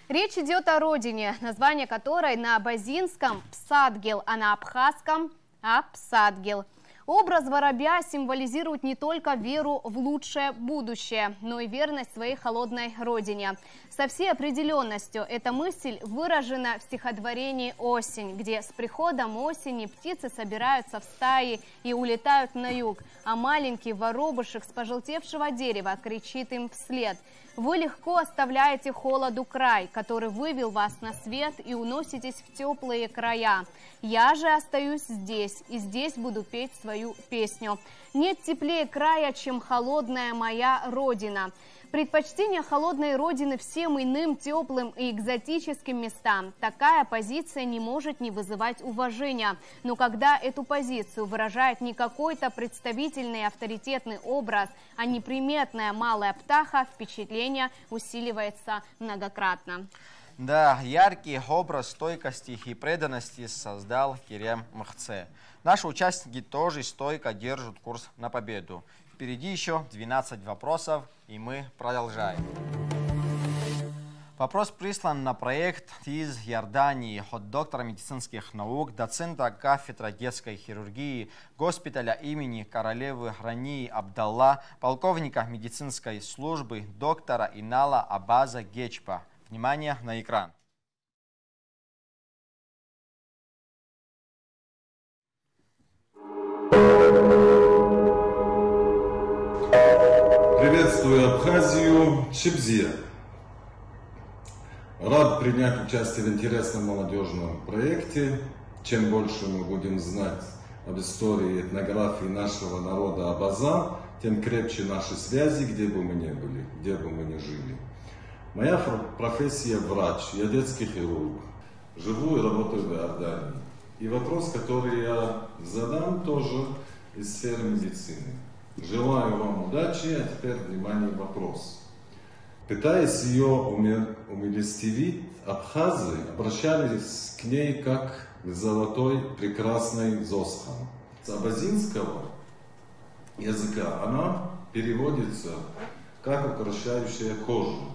Речь идет о родине, название которой на абазинском Псадгил, а на абхазском Апсадгил. Образ воробья символизирует не только веру в лучшее будущее, но и верность своей холодной родине. Со всей определенностью эта мысль выражена в стихотворении «Осень», где с приходом осени птицы собираются в стаи и улетают на юг, а маленький воробушек с пожелтевшего дерева кричит им вслед: «Вы легко оставляете холоду край, который вывел вас на свет, и уноситесь в теплые края. Я же остаюсь здесь, и здесь буду петь свою песню. Нет теплее края, чем холодная моя родина». Предпочтение холодной родины всем иным теплым и экзотическим местам. Такая позиция не может не вызывать уважения. Но когда эту позицию выражает не какой-то представительный авторитетный образ, а неприметная малая птаха, впечатление усиливается многократно. Да, яркий образ стойкости и преданности создал Керем Махце. Наши участники тоже стойко держат курс на победу. Впереди еще 12 вопросов, и мы продолжаем. Вопрос прислан на проект из Иордании от доктора медицинских наук, доцента кафедры детской хирургии госпиталя имени королевы Рании Абдалла, полковника медицинской службы доктора Инала Абаза Гечпа. Внимание на экран. Приветствую Абхазию, Чебзия. Рад принять участие в интересном молодежном проекте. Чем больше мы будем знать об истории и этнографии нашего народа Абаза, тем крепче наши связи, где бы мы ни были, где бы мы ни жили. Моя профессия врач, я детский хирург. Живу и работаю в Иордании. И вопрос, который я задам, тоже из сферы медицины. Желаю вам удачи, а теперь, внимание, вопрос. Пытаясь ее умилостивить, абхазы обращались к ней как к золотой прекрасной Зосхан. С абазинского языка она переводится как украшающая кожу.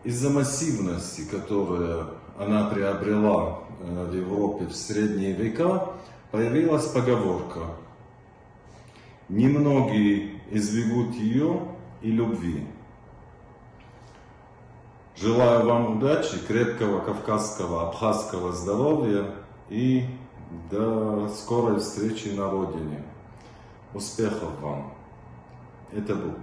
Из-за массивности, которую она приобрела в Европе в средние века, появилась поговорка: «Немногие избегут ее и любви». Желаю вам удачи, крепкого кавказского, абхазского здоровья и до скорой встречи на родине. Успехов вам. Это был.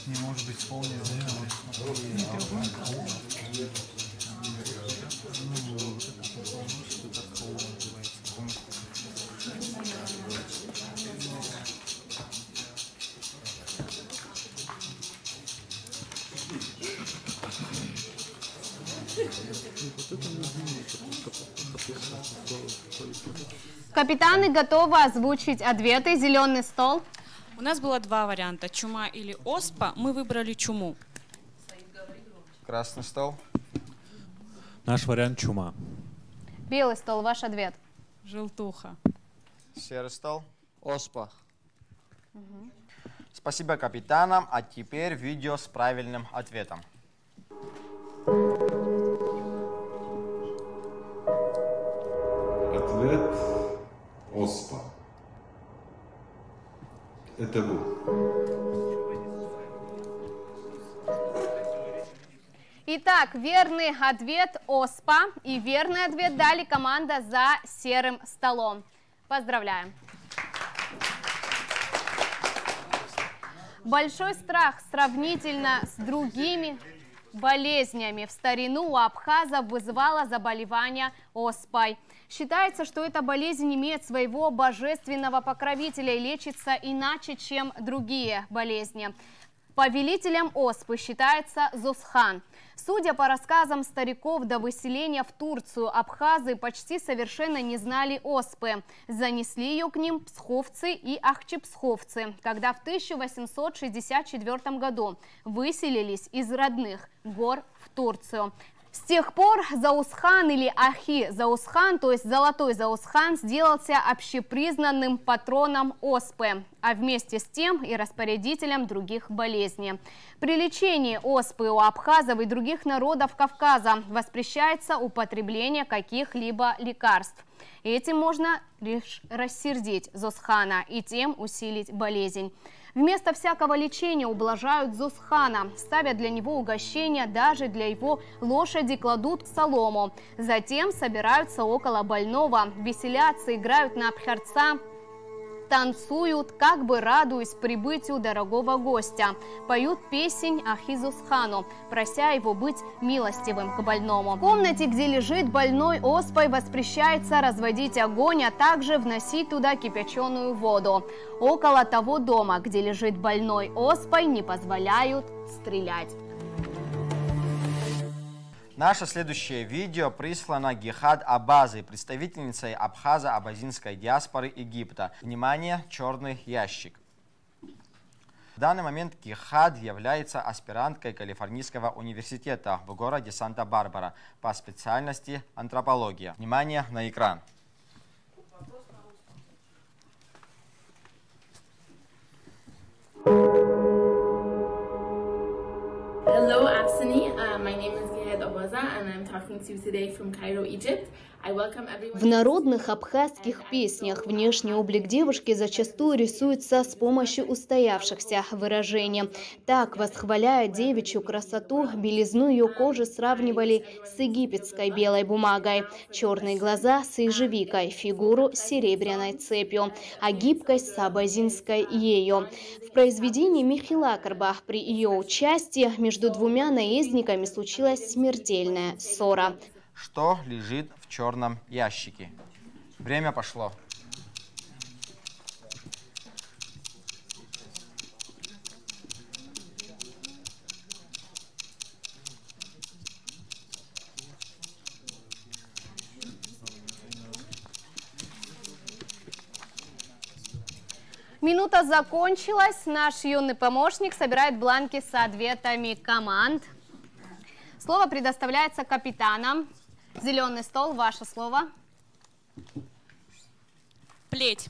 Не может быть полный Капитаны готовы озвучить ответы. Зеленый стол. У нас было два варианта: чума или оспа. Мы выбрали чуму. Красный стол. Наш вариант чума. Белый стол. Ваш ответ. Желтуха. Серый стол. Оспа. Спасибо капитанам. А теперь видео с правильным ответом. Ответ – оспа. Это был. Итак, верный ответ – оспа. И верный ответ дали команда за серым столом. Поздравляем. Большой страх сравнительно с другими болезнями. В старину у абхазов вызывало заболевание оспой. Считается, что эта болезнь имеет своего божественного покровителя и лечится иначе, чем другие болезни. Повелителем оспы считается Зосхан. Судя по рассказам стариков, до выселения в Турцию абхазы почти совершенно не знали оспы. Занесли ее к ним псковцы и ахчепсковцы, когда в 1864 году выселились из родных гор в Турцию. С тех пор Заусхан или Ахи Заусхан, то есть Золотой Заусхан, сделался общепризнанным патроном оспы, а вместе с тем и распорядителем других болезней. При лечении оспы у абхазов и других народов Кавказа воспрещается употребление каких-либо лекарств. Этим можно лишь рассердить Зосхана и тем усилить болезнь. Вместо всякого лечения ублажают Зосхана, ставят для него угощения, даже для его лошади кладут солому. Затем собираются около больного, веселятся, играют на абхарца, танцуют, как бы радуясь прибытию дорогого гостя. Поют песнь Ахи Зосхану, прося его быть милостивым к больному. В комнате, где лежит больной оспой, воспрещается разводить огонь, а также вносить туда кипяченую воду. Около того дома, где лежит больной оспой, не позволяют стрелять. Наше следующее видео прислано Гехад Абазой, представительницей абхазо-абазинской диаспоры Египта. Внимание, черный ящик. В данный момент Гехад является аспиранткой Калифорнийского университета в городе Санта-Барбара по специальности антропология. Внимание на экран. Hello, Absini. My name is Gehad Abaza, and I'm talking to you today from Cairo, Egypt. В народных абхазских песнях внешний облик девушки зачастую рисуется с помощью устоявшихся выражений. Так, восхваляя девичью красоту, белизну ее кожи сравнивали с египетской белой бумагой, черные глаза с ежевикой, фигуру с серебряной цепью, а гибкость с абазинской ею. В произведении Михилакарба при ее участии между двумя наездниками случилась смертельная ссора. Что лежит в черном ящике? Время пошло. Минута закончилась. Наш юный помощник собирает бланки с ответами команд. Слово предоставляется капитанам. Зеленый стол, ваше слово. Плеть.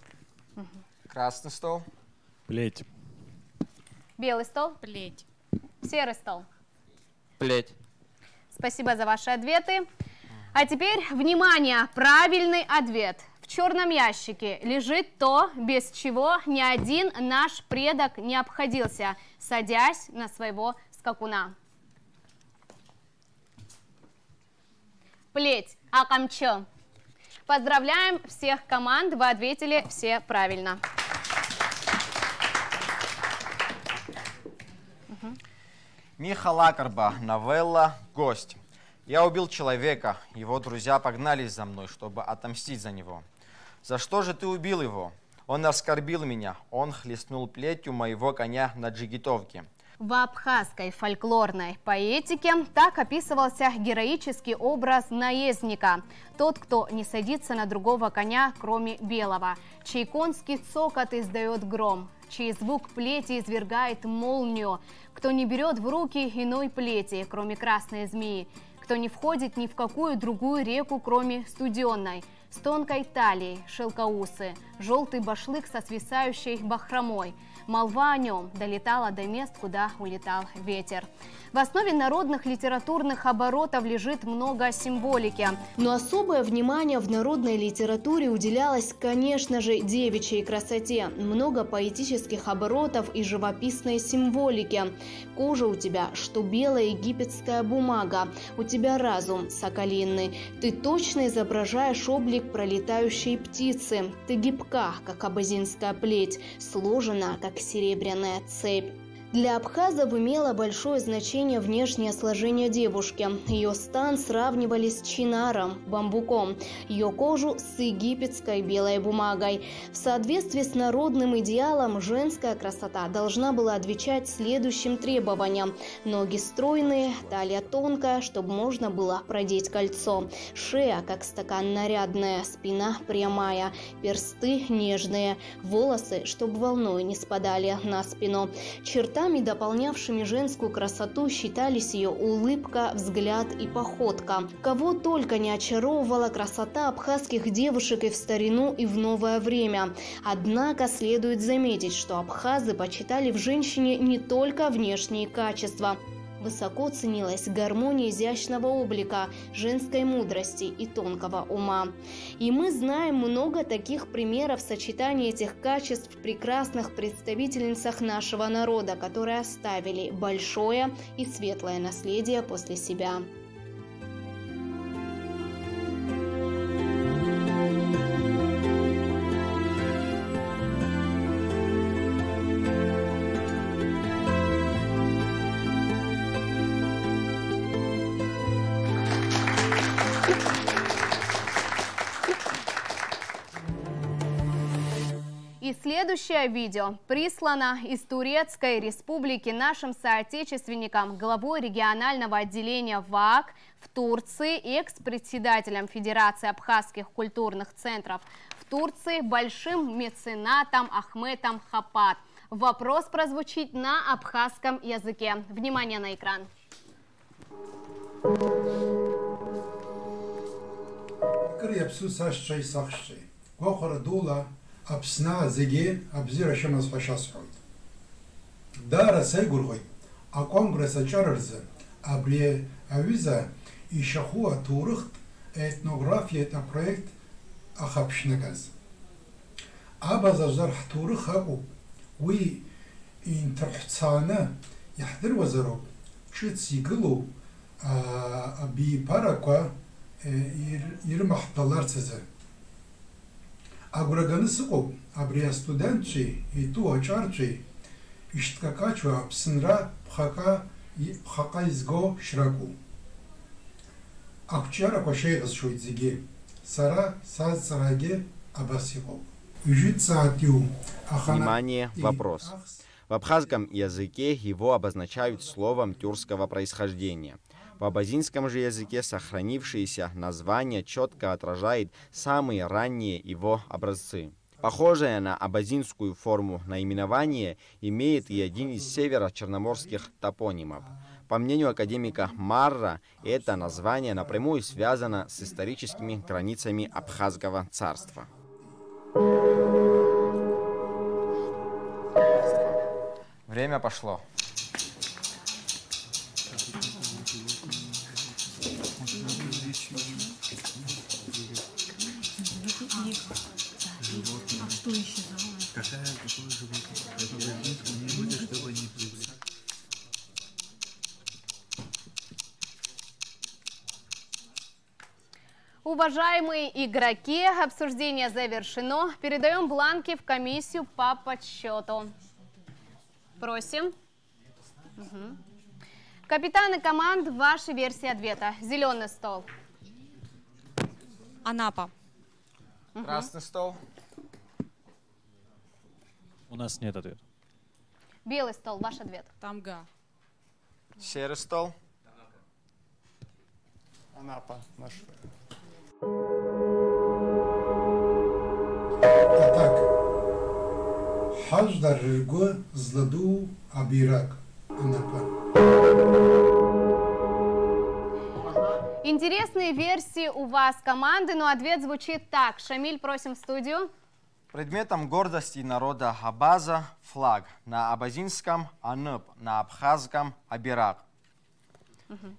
Красный стол. Плеть. Белый стол. Плеть. Серый стол. Плеть. Спасибо за ваши ответы. А теперь, внимание, правильный ответ. В черном ящике лежит то, без чего ни один наш предок не обходился, садясь на своего скакуна. Плеть. А камчо. Поздравляем всех команд, вы ответили все правильно. Михилакарба, новелла «Гость». Я убил человека, его друзья погнались за мной, чтобы отомстить за него. За что же ты убил его? Он оскорбил меня, он хлестнул плетью моего коня на джигитовке. В абхазской фольклорной поэтике так описывался героический образ наездника. Тот, кто не садится на другого коня, кроме белого, чей конский цокот издает гром, чей звук плети извергает молнию, кто не берет в руки иной плети, кроме красной змеи, кто не входит ни в какую другую реку, кроме студенной, с тонкой талией, шелкоусы, желтый башлык со свисающей бахромой. Молва о нем долетала до мест, куда улетал ветер. В основе народных литературных оборотов лежит много символики. Но особое внимание в народной литературе уделялось, конечно же, девичьей красоте. Много поэтических оборотов и живописной символики. Кожа у тебя, что белая египетская бумага. У тебя разум соколиный. Ты точно изображаешь облик пролетающей птицы. Ты гибка, как абазинская плеть, сложена, как серебряная цепь. Для абхазов имело большое значение внешнее сложение девушки. Ее стан сравнивали с чинаром, бамбуком, ее кожу с египетской белой бумагой. В соответствии с народным идеалом женская красота должна была отвечать следующим требованиям. Ноги стройные, талия тонкая, чтобы можно было продеть кольцо. Шея, как стакан, нарядная, спина прямая, персты нежные, волосы, чтобы волной не спадали на спину. Чертами, дополнявшими женскую красоту, считались ее улыбка, взгляд и походка. Кого только не очаровывала красота абхазских девушек и в старину, и в новое время. Однако следует заметить, что абхазы почитали в женщине не только внешние качества. Высоко ценилась гармония изящного облика, женской мудрости и тонкого ума. И мы знаем много таких примеров сочетания этих качеств в прекрасных представительницах нашего народа, которые оставили большое и светлое наследие после себя. И следующее видео прислано из Турецкой Республики нашим соотечественникам, главой регионального отделения ВААК в Турции и экс-председателем Федерации абхазских культурных центров в Турции большим меценатом Ахметом Хапат. Вопрос прозвучит на абхазском языке. Внимание на экран. Апсна зеге абзира шамас фашасхуд. Дара сайгургой, а конгресса чаррзе, абре авиза и шахуа турхт этнография это проект ахапшнагаз. Абазаждар турхаку, уи интерхцана яхдыр вазару, читсиглу би параква ирмахталарцезе. Агураганы сыкоп, абрия студентчи и ту очарчи, ишткакачва псынра пхака изго шраку. Акчара кошейгас шуйдзиге, сара саз сараге абасикоп. Внимание, вопрос. В абхазском языке его обозначают словом тюркского происхождения. В абазинском же языке сохранившееся название четко отражает самые ранние его образцы. Похожее на абазинскую форму наименование имеет и один из северо-черноморских топонимов. По мнению академика Марра, это название напрямую связано с историческими границами Абхазского царства. Время пошло. А что исчезало? Какое животное? Это не будет, чтобы не плыть. Уважаемые игроки, обсуждение завершено. Передаем бланки в комиссию по подсчету. Просим. Угу. Капитаны команд, ваши версии ответа. Зеленый стол. Анапа. Красный стол. У нас нет ответа. Белый стол, ваш ответ. Тамга. Серый стол. Анапа. Наш. Так. Хаждар Рыго Зладу Абирак. Анапа. Интересные версии у вас команды, но ответ звучит так. Шамиль, просим в студию. Предметом гордости народа Абаза – флаг. На абазинском – Анып, на абхазском – Абирак.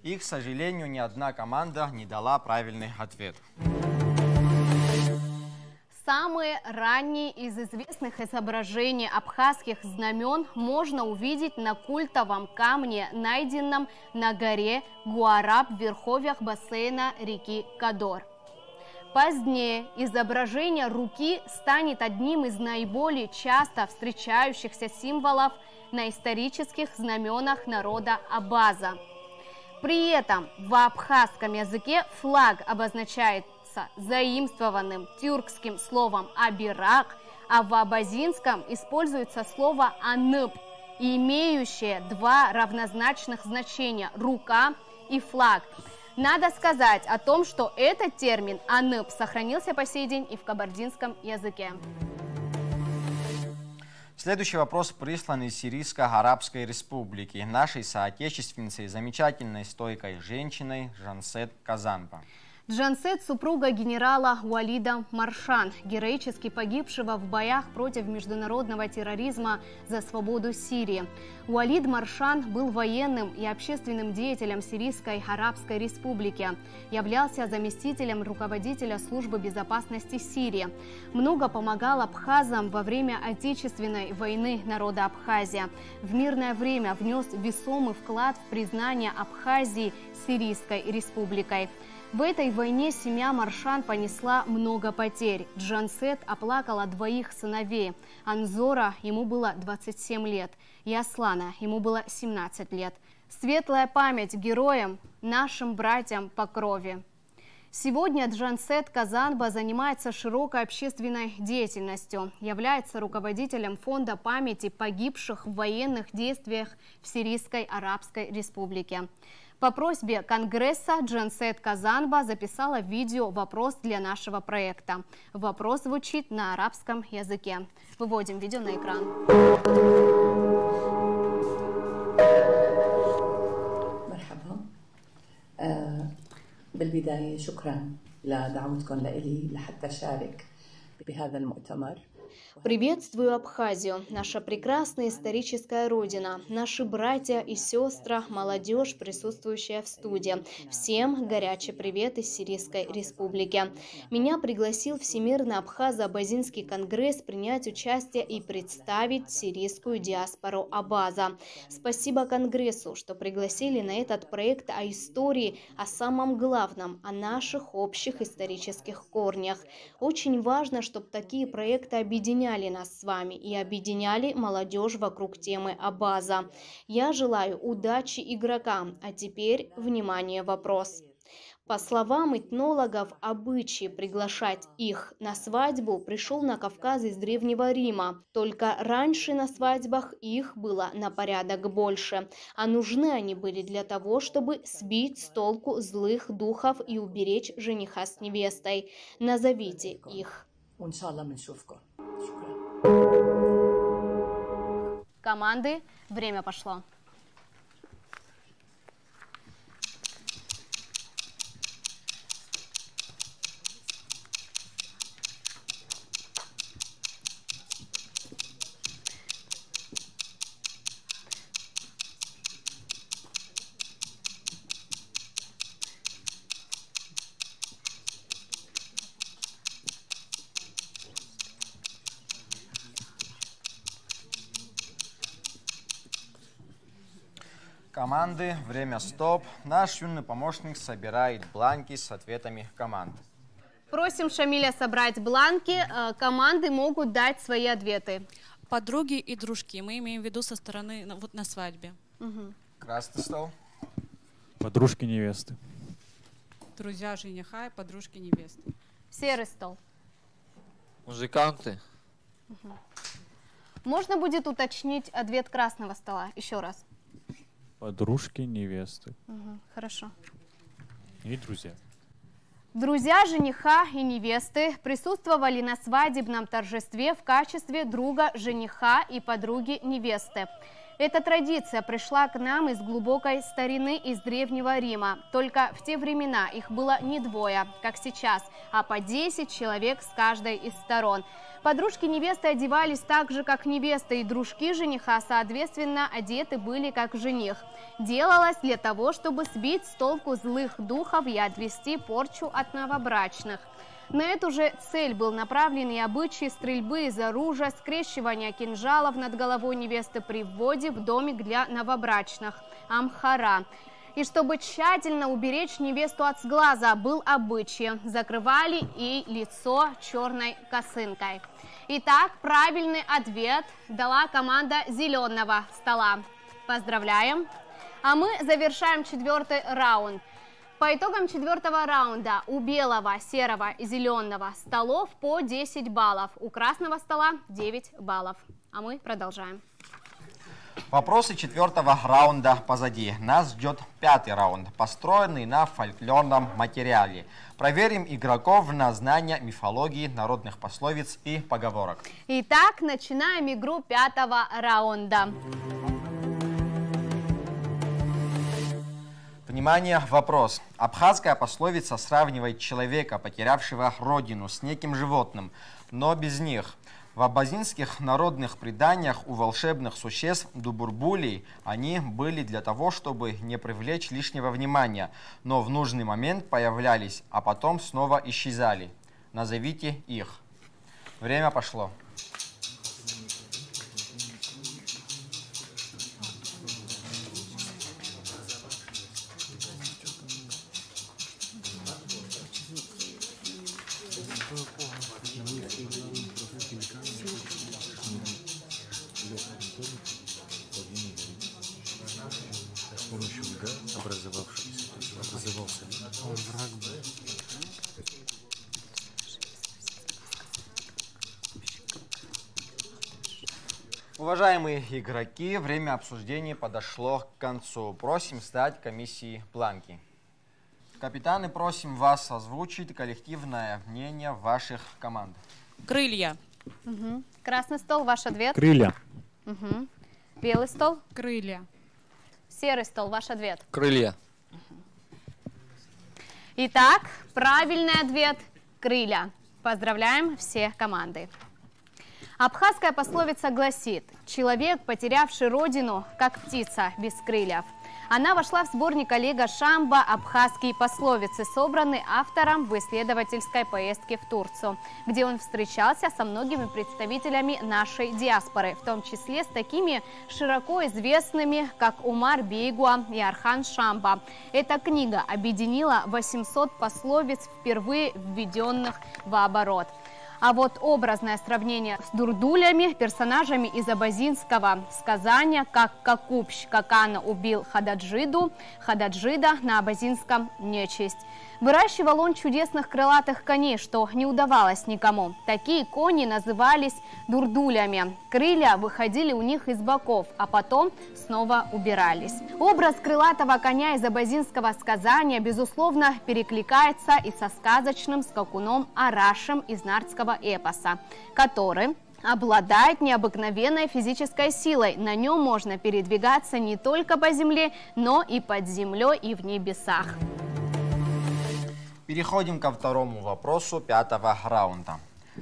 И, к сожалению, ни одна команда не дала правильный ответ. Самые ранние из известных изображений абхазских знамен можно увидеть на культовом камне, найденном на горе Гуараб в верховьях бассейна реки Кадор. Позднее изображение руки станет одним из наиболее часто встречающихся символов на исторических знаменах народа Абаза. При этом в абхазском языке флаг обозначается заимствованным тюркским словом «абирак», а в абазинском используется слово «аныp», имеющее два равнозначных значения – «рука» и «флаг». Надо сказать о том, что этот термин «аныp» сохранился по сей день и в кабардинском языке. Следующий вопрос прислан из Сирийско-Арабской Республики, нашей соотечественницей, замечательной стойкой женщиной Жансет Казанба. Джансет – супруга генерала Уалида Маршан, героически погибшего в боях против международного терроризма за свободу Сирии. Уалид Маршан был военным и общественным деятелем Сирийской Арабской Республики, являлся заместителем руководителя службы безопасности Сирии. Много помогал абхазам во время Отечественной войны народа Абхазия. В мирное время внес весомый вклад в признание Абхазии Сирийской Республикой. В этой войне семья Маршан понесла много потерь. Джансет оплакала двоих сыновей. Анзора, ему было 27 лет, и Аслана, ему было 17 лет. Светлая память героям, нашим братьям по крови. Сегодня Джансет Казанба занимается широкой общественной деятельностью, является руководителем фонда памяти погибших в военных действиях в Сирийской Арабской Республике. По просьбе Конгресса Джансет Казанба записала видео-вопрос для нашего проекта. Вопрос звучит на арабском языке. Выводим видео на экран. بالبداية شكرا لدعوتكم لإلي لحتى أشارك بهذا المؤتمر. Приветствую Абхазию, наша прекрасная историческая родина, наши братья и сестры, молодежь, присутствующая в студии. Всем горячий привет из Сирийской Республики. Меня пригласил Всемирный Абхазо-Абазинский конгресс принять участие и представить сирийскую диаспору Абаза. Спасибо Конгрессу, что пригласили на этот проект о истории, о самом главном, о наших общих исторических корнях. Очень важно, чтобы такие проекты объединяли нас с вами и объединяли молодежь вокруг темы Абаза. Я желаю удачи игрокам, а теперь, внимание, вопрос. По словам этнологов, обычай приглашать их на свадьбу пришел на Кавказ из Древнего Рима. Только раньше на свадьбах их было на порядок больше, а нужны они были для того, чтобы сбить с толку злых духов и уберечь жениха с невестой. Назовите их. Команды, время пошло. Команды, время стоп. Наш юный помощник собирает бланки с ответами команд. Просим Шамиля собрать бланки. Команды могут дать свои ответы. Подруги и дружки. Мы имеем в виду со стороны вот на свадьбе. Красный стол. Подружки невесты. Друзья жениха и подружки невесты. Серый стол. Музыканты. Можно будет уточнить ответ красного стола? Еще раз. Подружки невесты. Хорошо. И друзья. Друзья жениха и невесты присутствовали на свадебном торжестве в качестве друга жениха и подруги невесты. Эта традиция пришла к нам из глубокой старины, из Древнего Рима. Только в те времена их было не двое, как сейчас, а по 10 человек с каждой из сторон. Подружки невесты одевались так же, как невеста, и дружки жениха, соответственно, одеты были как жених. Делалось для того, чтобы сбить с толку злых духов и отвести порчу от новобрачных. На эту же цель был направлен и обычай стрельбы из оружия, скрещивания кинжалов над головой невесты при вводе в домик для новобрачных – амхара. И чтобы тщательно уберечь невесту от сглаза, был обычай. Закрывали ей лицо черной косынкой. Итак, правильный ответ дала команда зеленого стола. Поздравляем! А мы завершаем 4-й раунд. По итогам 4-го раунда у белого, серого и зеленого столов по 10 баллов. У красного стола 9 баллов. А мы продолжаем. Вопросы 4-го раунда позади. Нас ждет 5-й раунд, построенный на фольклорном материале. Проверим игроков на знание мифологии, народных пословиц и поговорок. Итак, начинаем игру 5-го раунда. Внимание, вопрос. Абхазская пословица сравнивает человека, потерявшего родину, с неким животным, но без них. В абазинских народных преданиях у волшебных существ дубурбулей они были для того, чтобы не привлечь лишнего внимания, но в нужный момент появлялись, а потом снова исчезали. Назовите их. Время пошло. С помощью льда образовался враг. Уважаемые игроки, время обсуждения подошло к концу. Просим сдать комиссии бланки. Капитаны, просим вас озвучить коллективное мнение ваших команд. Крылья. Угу. Красный стол, ваш ответ. Крылья. Угу. Белый стол. Крылья. Серый стол, ваш ответ. Крылья. Итак, правильный ответ – крылья. Поздравляем все команды. Абхазская пословица гласит: «Человек, потерявший родину, как птица без крыльев». Она вошла в сборник Олега Шамба «Абхазские пословицы», собранный автором в исследовательской поездке в Турцию, где он встречался со многими представителями нашей диаспоры, в том числе с такими широко известными, как Умар Бейгуа и Архан Шамба. Эта книга объединила 800 пословиц, впервые введенных в оборот. А вот образное сравнение с дурдулями, персонажами из абазинского сказания, как Какупщ Какана убил Хададжида на абазинском нечисть. Выращивал он чудесных крылатых коней, что не удавалось никому. Такие кони назывались дурдулями. Крылья выходили у них из боков, а потом снова убирались. Образ крылатого коня из абазинского сказания, безусловно, перекликается и со сказочным скакуном Арашем из нардского эпоса, который обладает необыкновенной физической силой. На нем можно передвигаться не только по земле, но и под землей и в небесах. Переходим ко второму вопросу 5-го раунда.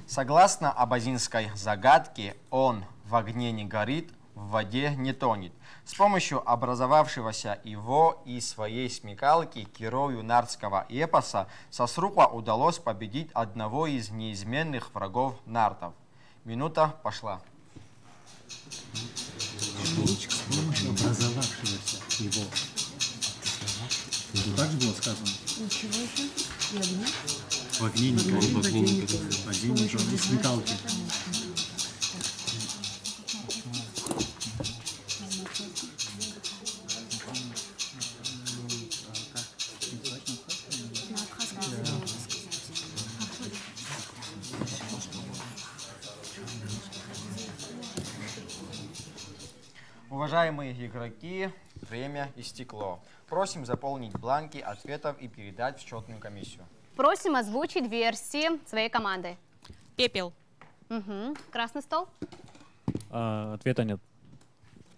Согласно абазинской загадке, он в огне не горит, в воде не тонет. С помощью образовавшегося его и своей смекалки герою нардского эпоса Сосрупа удалось победить одного из неизменных врагов нардов. Минута пошла. С помощью образовавшегося его. Так же было сказано? Ничего еще? И огня? В огне не горит, в воде не тонет, смекалки. Уважаемые игроки, время истекло. Просим заполнить бланки ответов и передать в счетную комиссию. Просим озвучить версии своей команды. Пепел. Угу. Красный стол. Ответа нет.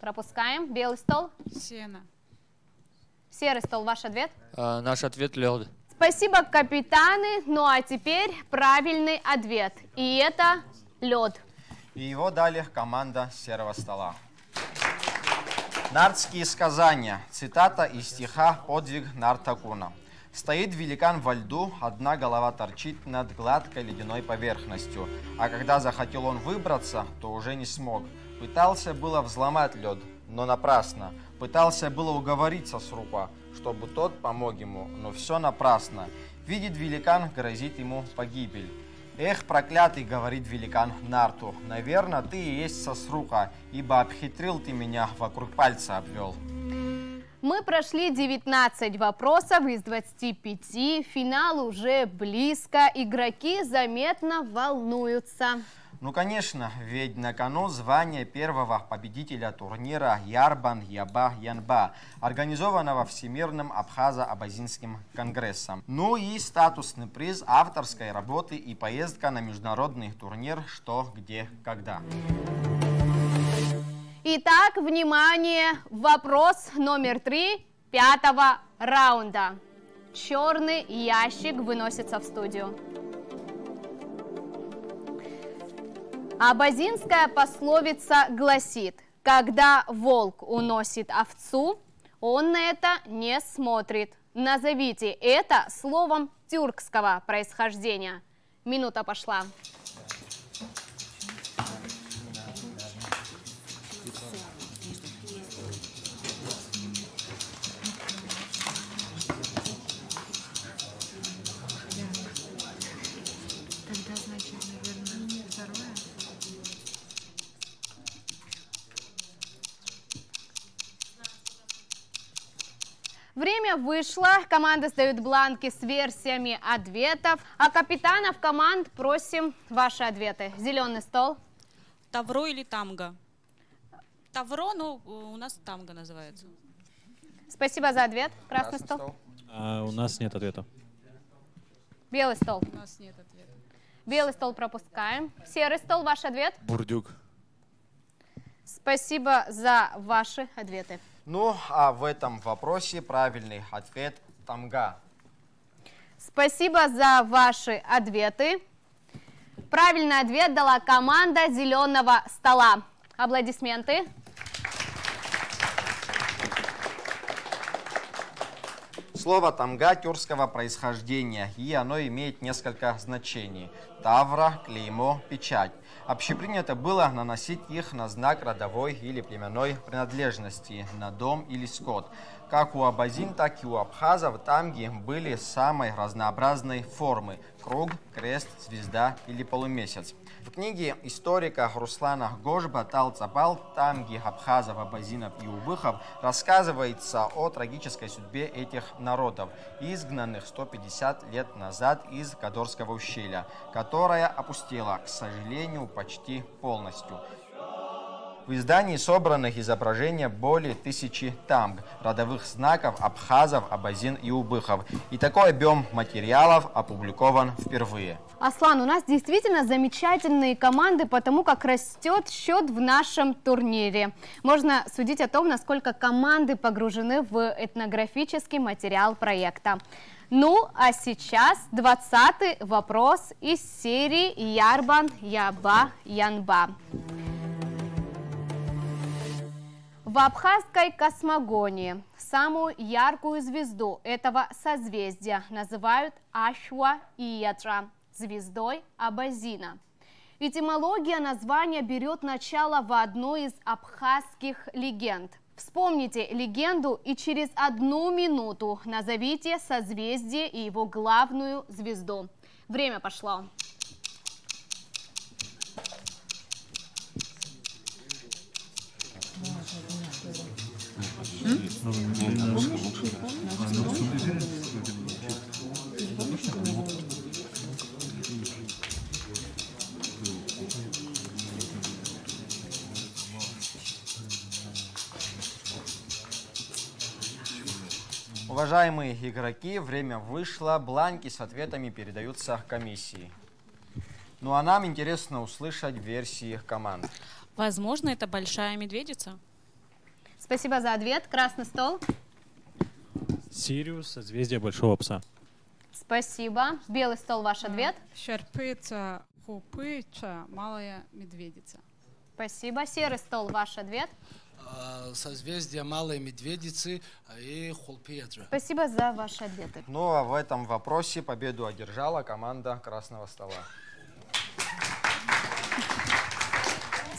Пропускаем. Белый стол. Сено. Серый стол. Ваш ответ? Наш ответ — лед. Спасибо, капитаны. Ну а теперь правильный ответ. И это лед. И его дали команда серого стола. Нардские сказания. Цитата из стиха «Подвиг Нартакуна». Стоит великан во льду, одна голова торчит над гладкой ледяной поверхностью. А когда захотел он выбраться, то уже не смог. Пытался было взломать лед, но напрасно. Пытался было уговорить Сосрука, чтобы тот помог ему, но все напрасно. Видит великан, грозит ему погибель. «Эх, проклятый, — говорит великан Нарту, — наверное, ты и есть Сосрука, ибо обхитрил ты меня, вокруг пальца обвел». Мы прошли 19 вопросов из 25, финал уже близко, игроки заметно волнуются. Ну, конечно, ведь на кону звание первого победителя турнира Ярбан-Яба-Янба, организованного Всемирным Абхазо-Абазинским конгрессом. Ну и статусный приз авторской работы и поездка на международный турнир «Что, где, когда». Итак, внимание, вопрос номер 3 5-го раунда. Черный ящик выносится в студию. Абазинская пословица гласит: когда волк уносит овцу, он на это не смотрит. Назовите это словом тюркского происхождения. Минута пошла. Тогда, значит, наверное, второе. Время вышло, команды сдают бланки с версиями ответов, а капитанов команд просим ваши ответы. Зеленый стол. Тавро или танго? Тавро, ну, у нас танго называется. Спасибо за ответ. Красный стол. У нас нет ответа. Белый стол. У нас нет ответа. Белый стол пропускаем. Серый стол, ваш ответ. Бурдюк. Спасибо за ваши ответы. Ну, а в этом вопросе правильный ответ – тамга. Спасибо за ваши ответы. Правильный ответ дала команда зеленого стола. Аплодисменты. Слово «тамга» тюркского происхождения, и оно имеет несколько значений. Тавра, клеймо, печать. Общепринято было наносить их на знак родовой или племенной принадлежности, на дом или скот. Как у абазин, так и у абхазов тамги были самой разнообразной формы – круг, крест, звезда или полумесяц. В книге историка Руслана Гожба «Талцапал. Тамги, абхазов, абазинов и убыхов» рассказывается о трагической судьбе этих народов, изгнанных 150 лет назад из Кадорского ущелья, которое опустело, к сожалению, почти полностью. В издании собраны изображения более 1000 тамг, родовых знаков абхазов, абазин и убыхов. И такой объем материалов опубликован впервые. Аслан, у нас действительно замечательные команды, потому как растет счет в нашем турнире. Можно судить о том, насколько команды погружены в этнографический материал проекта. Ну, а сейчас 20-й вопрос из серии Ярбан-Яба-Янба. В абхазской космогонии самую яркую звезду этого созвездия называют Ашва-Иятра, звездой Абазина. Этимология названия берет начало в одной из абхазских легенд. Вспомните легенду и через 1 минуту назовите созвездие и его главную звезду. Время пошло. Уважаемые игроки, время вышло, бланки с ответами передаются комиссии. Ну а нам интересно услышать версии команд. Возможно, это большая медведица. Спасибо за ответ. Красный стол. Сириус, созвездие Большого Пса. Спасибо. Белый стол, ваш ответ. Шерпыца, хупыча, малая медведица. Спасибо. Серый стол, ваш ответ. Созвездие малой медведицы и Холпиетра. Спасибо за ваши ответы. Ну а в этом вопросе победу одержала команда Красного стола.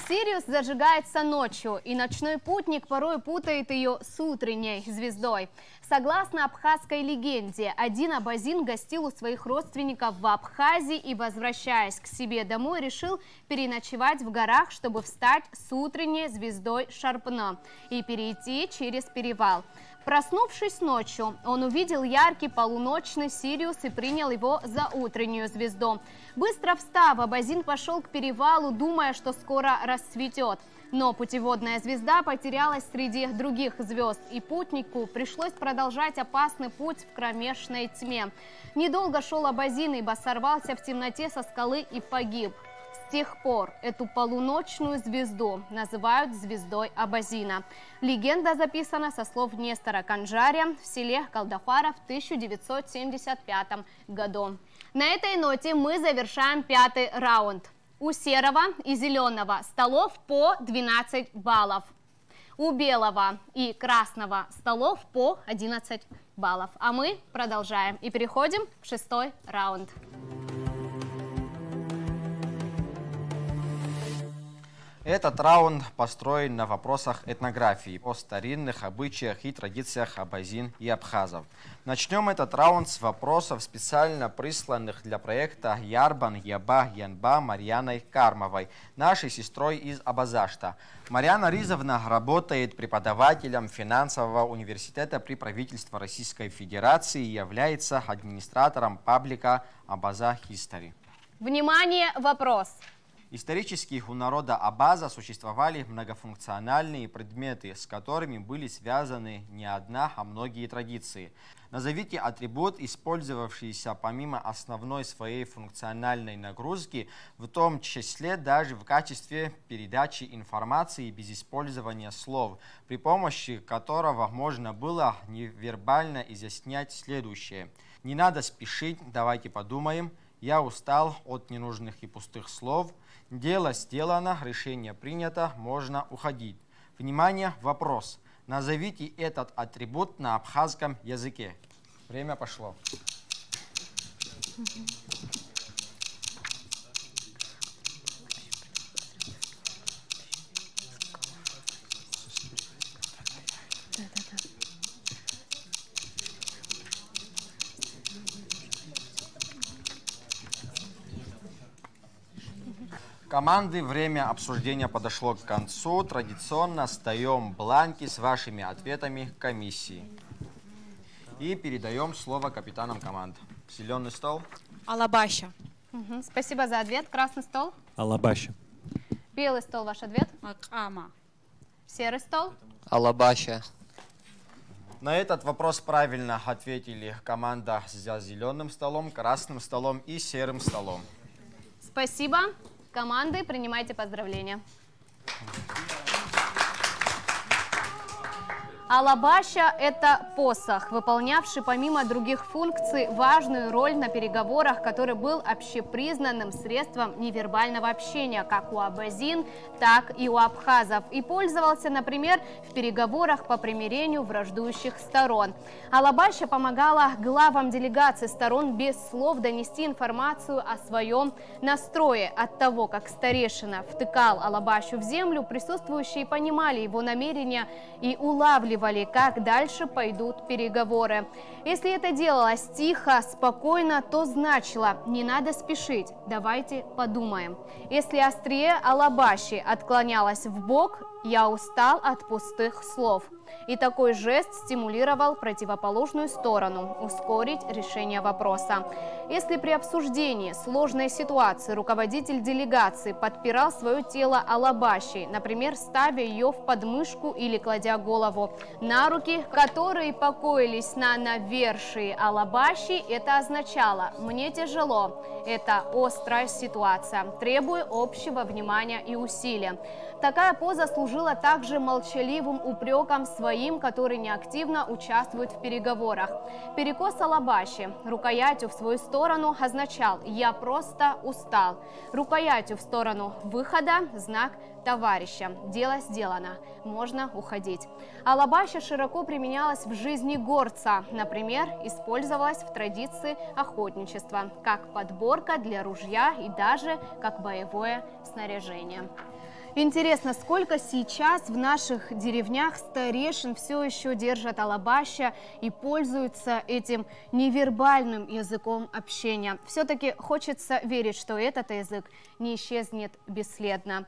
Сириус зажигается ночью, и ночной путник порой путает ее с утренней звездой. Согласно абхазской легенде, один абазин гостил у своих родственников в Абхазии и, возвращаясь к себе домой, решил переночевать в горах, чтобы встать с утренней звездой Шарпно и перейти через перевал. Проснувшись ночью, он увидел яркий полуночный Сириус и принял его за утреннюю звезду. Быстро встав, абазин пошел к перевалу, думая, что скоро рассветет. Но путеводная звезда потерялась среди других звезд, и путнику пришлось продолжать опасный путь в кромешной тьме. Недолго шел абазин, ибо сорвался в темноте со скалы и погиб. С тех пор эту полуночную звезду называют звездой абазина. Легенда записана со слов Нестора Канжаря в селе Колдафара в 1975 году. На этой ноте мы завершаем 5-й раунд. У серого и зеленого столов по 12 баллов. У белого и красного столов по 11 баллов. А мы продолжаем и переходим в 6-й раунд. Этот раунд построен на вопросах этнографии, о старинных обычаях и традициях абазин и абхазов. Начнем этот раунд с вопросов, специально присланных для проекта Ярбан Яба Янба Марьяной Кармовой, нашей сестрой из Абазашта. Марьяна Ризовна работает преподавателем финансового университета при правительстве Российской Федерации и является администратором паблика Абаза History. Внимание, вопрос! Исторически у народа Абаза существовали многофункциональные предметы, с которыми были связаны не одна, а многие традиции. Назовите атрибут, использовавшийся помимо основной своей функциональной нагрузки, в том числе даже в качестве передачи информации без использования слов, при помощи которого можно было невербально изъяснять следующее. Не надо спешить, давайте подумаем. Я устал от ненужных и пустых слов. Дело сделано, решение принято, можно уходить. Внимание, вопрос. Назовите этот атрибут на абхазском языке. Время пошло. Команды, время обсуждения подошло к концу. Традиционно сдаем бланки с вашими ответами комиссии. И передаем слово капитанам команд. Зеленый стол. Алабаща. Спасибо за ответ. Красный стол. Алабаща. Белый стол, ваш ответ. Акама. Серый стол. Алабаща. На этот вопрос правильно ответили команда за зеленым столом, красным столом и серым столом. Спасибо. Команды, принимайте поздравления. Алабаща – это посох, выполнявший помимо других функций важную роль на переговорах, который был общепризнанным средством невербального общения как у абазин, так и у абхазов, и пользовался, например, в переговорах по примирению враждующих сторон. Алабаща помогала главам делегаций сторон без слов донести информацию о своем настрое. От того, как старейшина втыкал алабащу в землю, присутствующие понимали его намерения и улавливали, как дальше пойдут переговоры. Если это делалось тихо, спокойно, то значило: не надо спешить, давайте подумаем. Если острие алабащи отклонялось в бок, я устал от пустых слов. И такой жест стимулировал противоположную сторону ускорить решение вопроса. Если при обсуждении сложной ситуации руководитель делегации подпирал свое тело алабащей, например, ставя ее в подмышку или кладя голову на руки, которые покоились на навершии алабащи, это означало: мне тяжело, это острая ситуация, требую общего внимания и усилия. Такая поза служила также молчаливым упреком своим, которые неактивно участвуют в переговорах. Перекос алабащи рукоятью в свою сторону означал: я просто устал. Рукоятью в сторону выхода – знак товарища. Дело сделано, можно уходить. Алабаща широко применялась в жизни горца. Например, использовалась в традиции охотничества, как подборка для ружья и даже как боевое снаряжение. Интересно, сколько сейчас в наших деревнях старейшин все еще держат алабаща и пользуются этим невербальным языком общения. Все-таки хочется верить, что этот язык не исчезнет бесследно.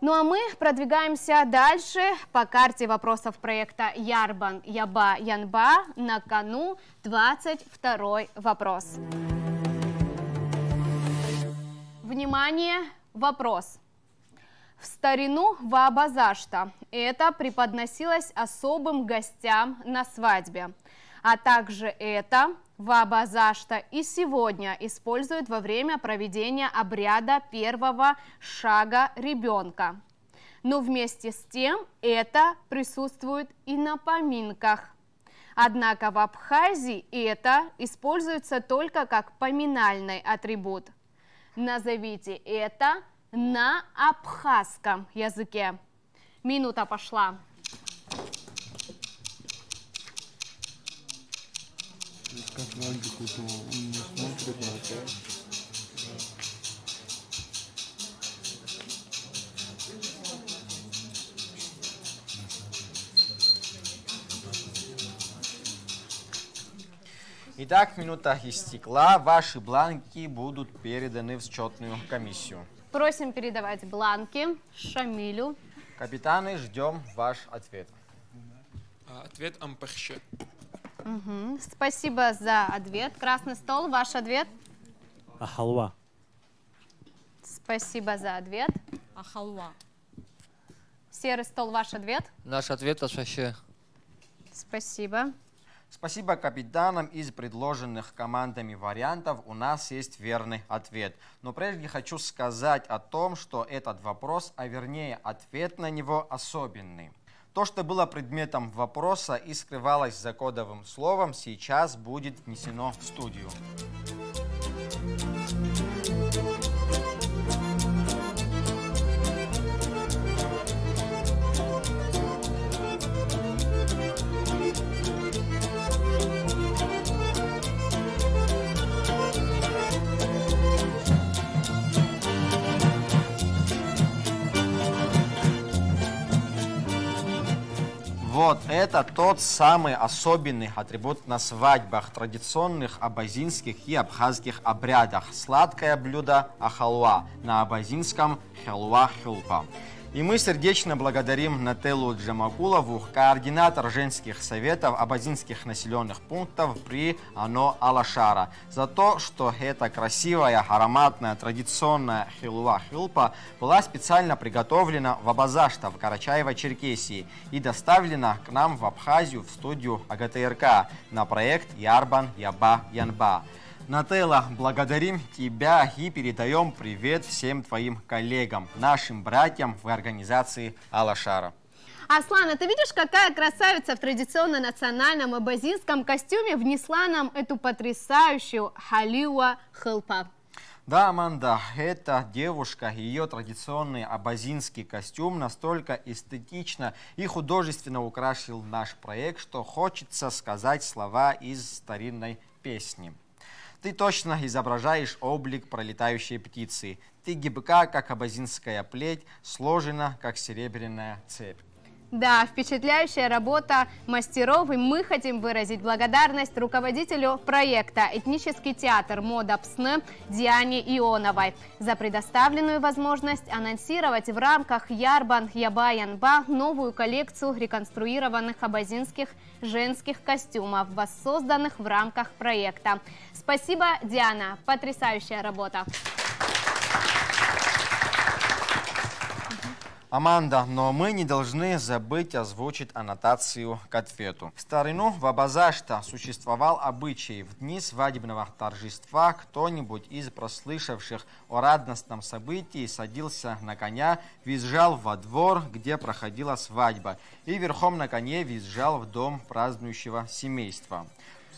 Ну а мы продвигаемся дальше. По карте вопросов проекта Ярбан, Яба, Янба на кону 22-й вопрос. Внимание, вопрос. В старину ваабазашта это преподносилось особым гостям на свадьбе, а также это ваабазашта и сегодня используют во время проведения обряда первого шага ребенка. Но вместе с тем это присутствует и на поминках. Однако в Абхазии это используется только как поминальный атрибут. Назовите это на абхазском языке. Минута пошла. Итак, минута истекла. Ваши бланки будут переданы в счетную комиссию. Просим передавать бланки Шамилю. Капитаны, ждем ваш ответ. Ответ ампахще. Угу. Спасибо за ответ. Красный стол, ваш ответ? Ахалва. Спасибо за ответ. Ахалва. Серый стол, ваш ответ? Наш ответ ашаше. Спасибо. Спасибо капитанам. Из предложенных командами вариантов у нас есть верный ответ. Но прежде хочу сказать о том, что этот вопрос, а вернее ответ на него особенный. То, что было предметом вопроса и скрывалось за кодовым словом, сейчас будет внесено в студию. Вот это тот самый особенный атрибут на свадьбах, традиционных абазинских и абхазских обрядах. Сладкое блюдо ахалва, на абазинском хелуа-хюлпа. И мы сердечно благодарим Нателлу Джамакулову, координатор женских советов абазинских населенных пунктов при АНО Алашара, за то, что эта красивая, ароматная, традиционная хилуа-хилпа была специально приготовлена в Абазашта в Карачаево-Черкесии и доставлена к нам в Абхазию в студию АГТРК на проект Ярбан, Яба, Янба. Нателла, благодарим тебя и передаем привет всем твоим коллегам, нашим братьям в организации Алашара. Аслан, а ты видишь, какая красавица в традиционно национальном абазинском костюме внесла нам эту потрясающую халиуа хилпа? Да, Аманда, эта девушка, ее традиционный абазинский костюм настолько эстетично и художественно украсил наш проект, что хочется сказать слова из старинной песни. Ты точно изображаешь облик пролетающей птицы. Ты гибка, как абазинская плеть, сложена, как серебряная цепь. Да, впечатляющая работа мастеров, и мы хотим выразить благодарность руководителю проекта «Этнический театр мода Псны» Диане Ионовой за предоставленную возможность анонсировать в рамках Ярбан, Яба, Янба новую коллекцию реконструированных абазинских женских костюмов, воссозданных в рамках проекта. Спасибо, Диана, потрясающая работа. Аманда, но мы не должны забыть озвучить аннотацию к ответу. В старину в Абазашта существовал обычай: в дни свадебного торжества кто-нибудь из прослышавших о радостном событии садился на коня, въезжал во двор, где проходила свадьба, и верхом на коне въезжал в дом празднующего семейства.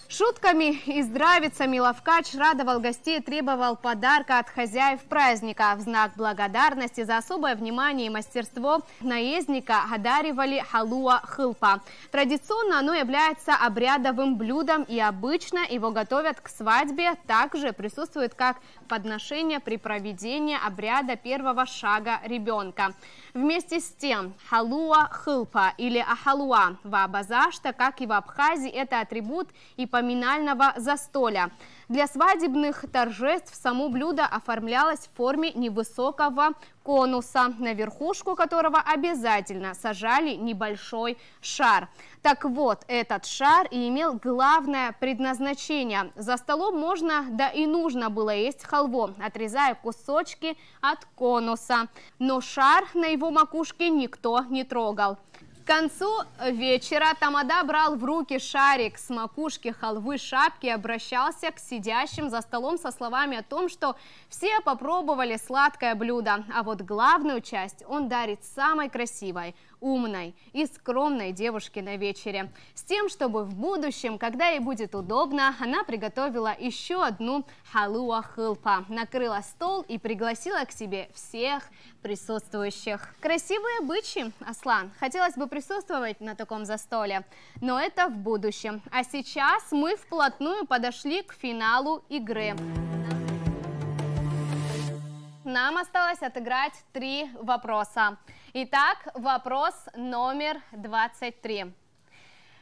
Шутками и здравицами Лавкач радовал гостей и требовал подарка от хозяев праздника. В знак благодарности за особое внимание и мастерство наездника одаривали халуа хилпа. Традиционно оно является обрядовым блюдом, и обычно его готовят к свадьбе. Также присутствует как подношение при проведении обряда первого шага ребенка. Вместе с тем, халуа хылпа или ахалуа в Абазашта, как и в Абхазии, это атрибут и поминального застолья. Для свадебных торжеств само блюдо оформлялось в форме невысокого конуса, на верхушку которого обязательно сажали небольшой шар. Так вот, этот шар и имел главное предназначение. За столом можно, да и нужно было есть халву, отрезая кусочки от конуса. Но шар на его макушке никто не трогал. К концу вечера тамада брал в руки шарик с макушки халвы шапки и обращался к сидящим за столом со словами о том, что все попробовали сладкое блюдо, а вот главную часть он дарит самой красивой, умной и скромной девушке на вечере. С тем, чтобы в будущем, когда ей будет удобно, она приготовила еще одну халуа хылпа, накрыла стол и пригласила к себе всех присутствующих. Красивые бычьи, Аслан. Хотелось бы присутствовать на таком застолье, но это в будущем. А сейчас мы вплотную подошли к финалу игры. Нам осталось отыграть 3 вопроса. Итак, вопрос номер 23.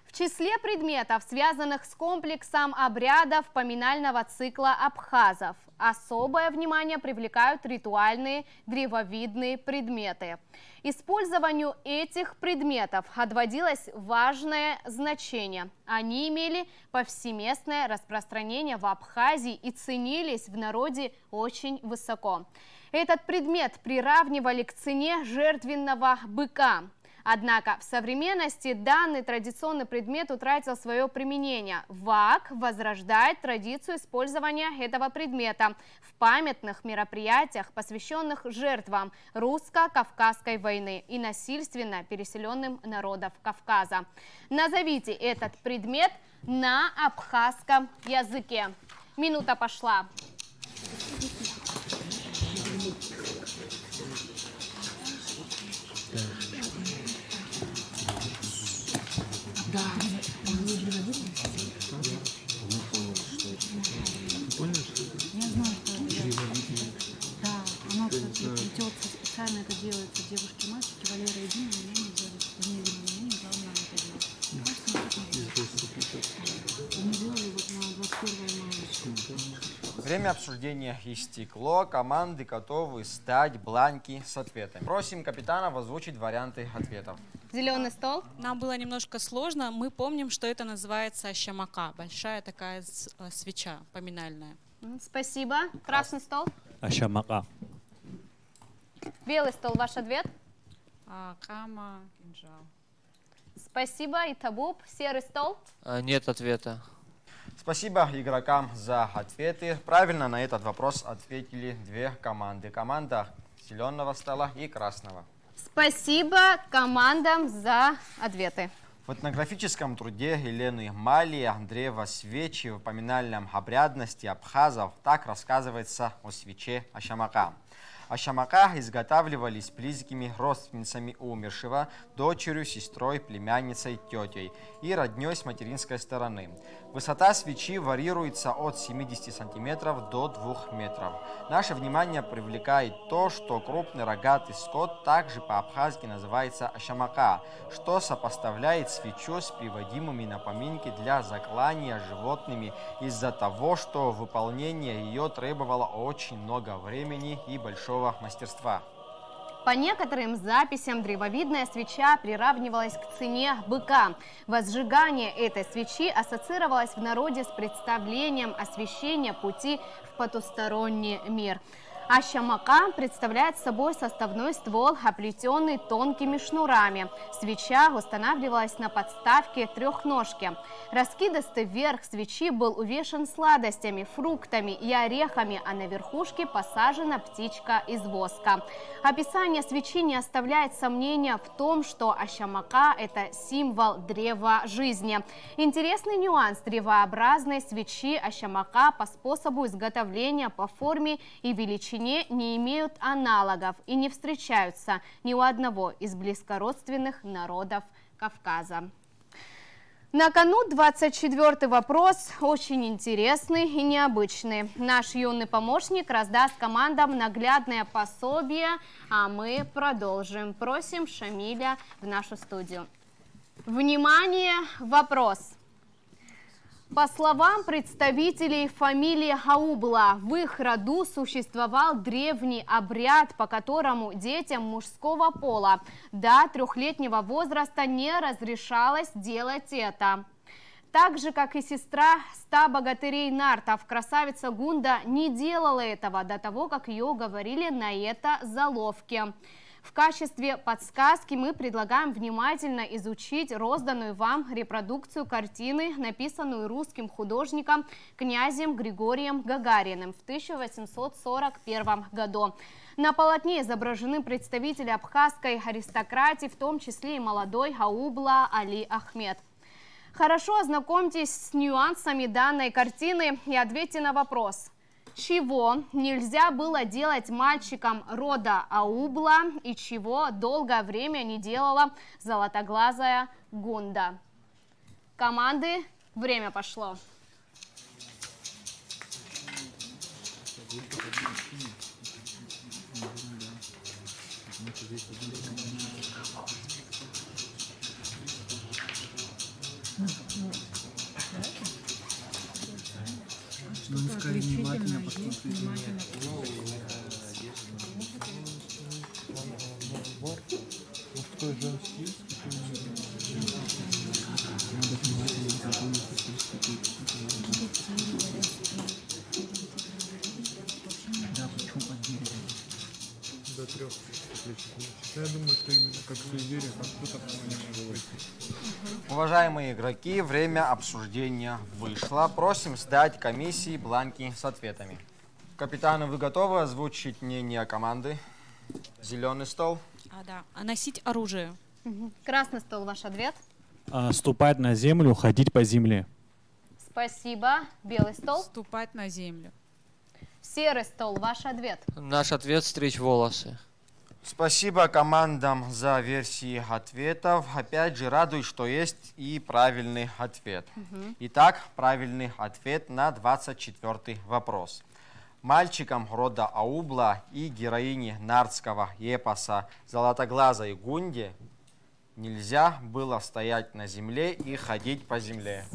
В числе предметов, связанных с комплексом обрядов поминального цикла абхазов, особое внимание привлекают ритуальные древовидные предметы. Использованию этих предметов отводилось важное значение. Они имели повсеместное распространение в Абхазии и ценились в народе очень высоко. Этот предмет приравнивали к цене жертвенного быка. Однако в современности данный традиционный предмет утратил свое применение. ВАК возрождает традицию использования этого предмета в памятных мероприятиях, посвященных жертвам русско-кавказской войны и насильственно переселенным народов Кавказа. Назовите этот предмет на абхазском языке. Минута пошла. Да, он не древовидный. Понял, что это? Я знаю, что это. Древовидный. Да, оно плетется специально, это делается девушки и мальчики, Валера и Дима, я не делаю. Я не знала, нам это делать. Они делали вот на 21 мая. Время обсуждения истекло. Команды готовы сдать бланки с ответами. Просим капитана озвучить варианты ответов. Зеленый стол. Нам было немножко сложно. Мы помним, что это называется щамака. Большая такая свеча поминальная. Спасибо. Красный стол. Ашамака. Белый стол. Ваш ответ? Кама, кинжал. Спасибо. И Табуб. Серый стол. Нет ответа. Спасибо игрокам за ответы. Правильно на этот вопрос ответили 2 команды. Команда зеленого стола и красного. Спасибо командам за ответы. В этнографическом труде Елены Мали «Древо свечи» в поминальном обрядности абхазов так рассказывается о свече Ашамака. Ашамака изготавливались близкими родственницами умершего, дочерью, сестрой, племянницей, тетей и родней с материнской стороны. Высота свечи варьируется от 70 сантиметров до 2 метров. Наше внимание привлекает то, что крупный рогатый скот также по-абхазски называется ашамака, что сопоставляет свечу с приводимыми на поминки для заклания животными из-за того, что выполнение ее требовало очень много времени и большого мастерства. По некоторым записям древовидная свеча приравнивалась к цене быка. Возжигание этой свечи ассоциировалось в народе с представлением освещения пути в потусторонний мир. Ашамака представляет собой составной ствол, оплетенный тонкими шнурами. Свеча устанавливалась на подставке трехножки. Раскидистый верх свечи был увешан сладостями, фруктами и орехами, а на верхушке посажена птичка из воска. Описание свечи не оставляет сомнения в том, что ашамака – это символ древа жизни. Интересный нюанс: древообразной свечи ашамака по способу изготовления, по форме и величине не имеют аналогов и не встречаются ни у одного из близкородственных народов Кавказа. На кону 24-й вопрос, очень интересный и необычный. Наш юный помощник раздаст командам наглядное пособие, а мы продолжим. Просим Шамиля в нашу студию. Внимание, вопрос. По словам представителей фамилии Аубла, в их роду существовал древний обряд, по которому детям мужского пола до 3-летнего возраста не разрешалось делать это. Так же, как и сестра 100 богатырей нартов, красавица Гунда не делала этого до того, как ее уговорили на это заловки. В качестве подсказки мы предлагаем внимательно изучить розданную вам репродукцию картины, написанную русским художником князем Григорием Гагариным в 1841 году. На полотне изображены представители абхазской аристократии, в том числе и молодой Аубла Али Ахмед. Хорошо ознакомьтесь с нюансами данной картины и ответьте на вопрос. Чего нельзя было делать мальчикам рода Аубла и чего долгое время не делала золотоглазая Гунда? Команды, время пошло. Пускай внимательно посмотрите. Мужской, женский. Надо внимательно запомнить. Да, почему отдельно? До 3. Я думаю, что именно как в суеверии, как кто-то не может быть. Уважаемые игроки, время обсуждения вышло. Просим сдать комиссии бланки с ответами. Капитаны, вы готовы озвучить мнение команды? Зеленый стол. Да. А носить оружие. Красный стол, ваш ответ. Ступать на землю, ходить по земле. Спасибо. Белый стол. Ступать на землю. Серый стол, ваш ответ. Наш ответ — стричь волосы. Спасибо командам за версии ответов. Опять же, радует, что есть и правильный ответ. Итак, правильный ответ на 24-й вопрос. Мальчикам рода Аубла и героине нартского эпоса золотоглазой Гунде нельзя было стоять на земле и ходить по земле.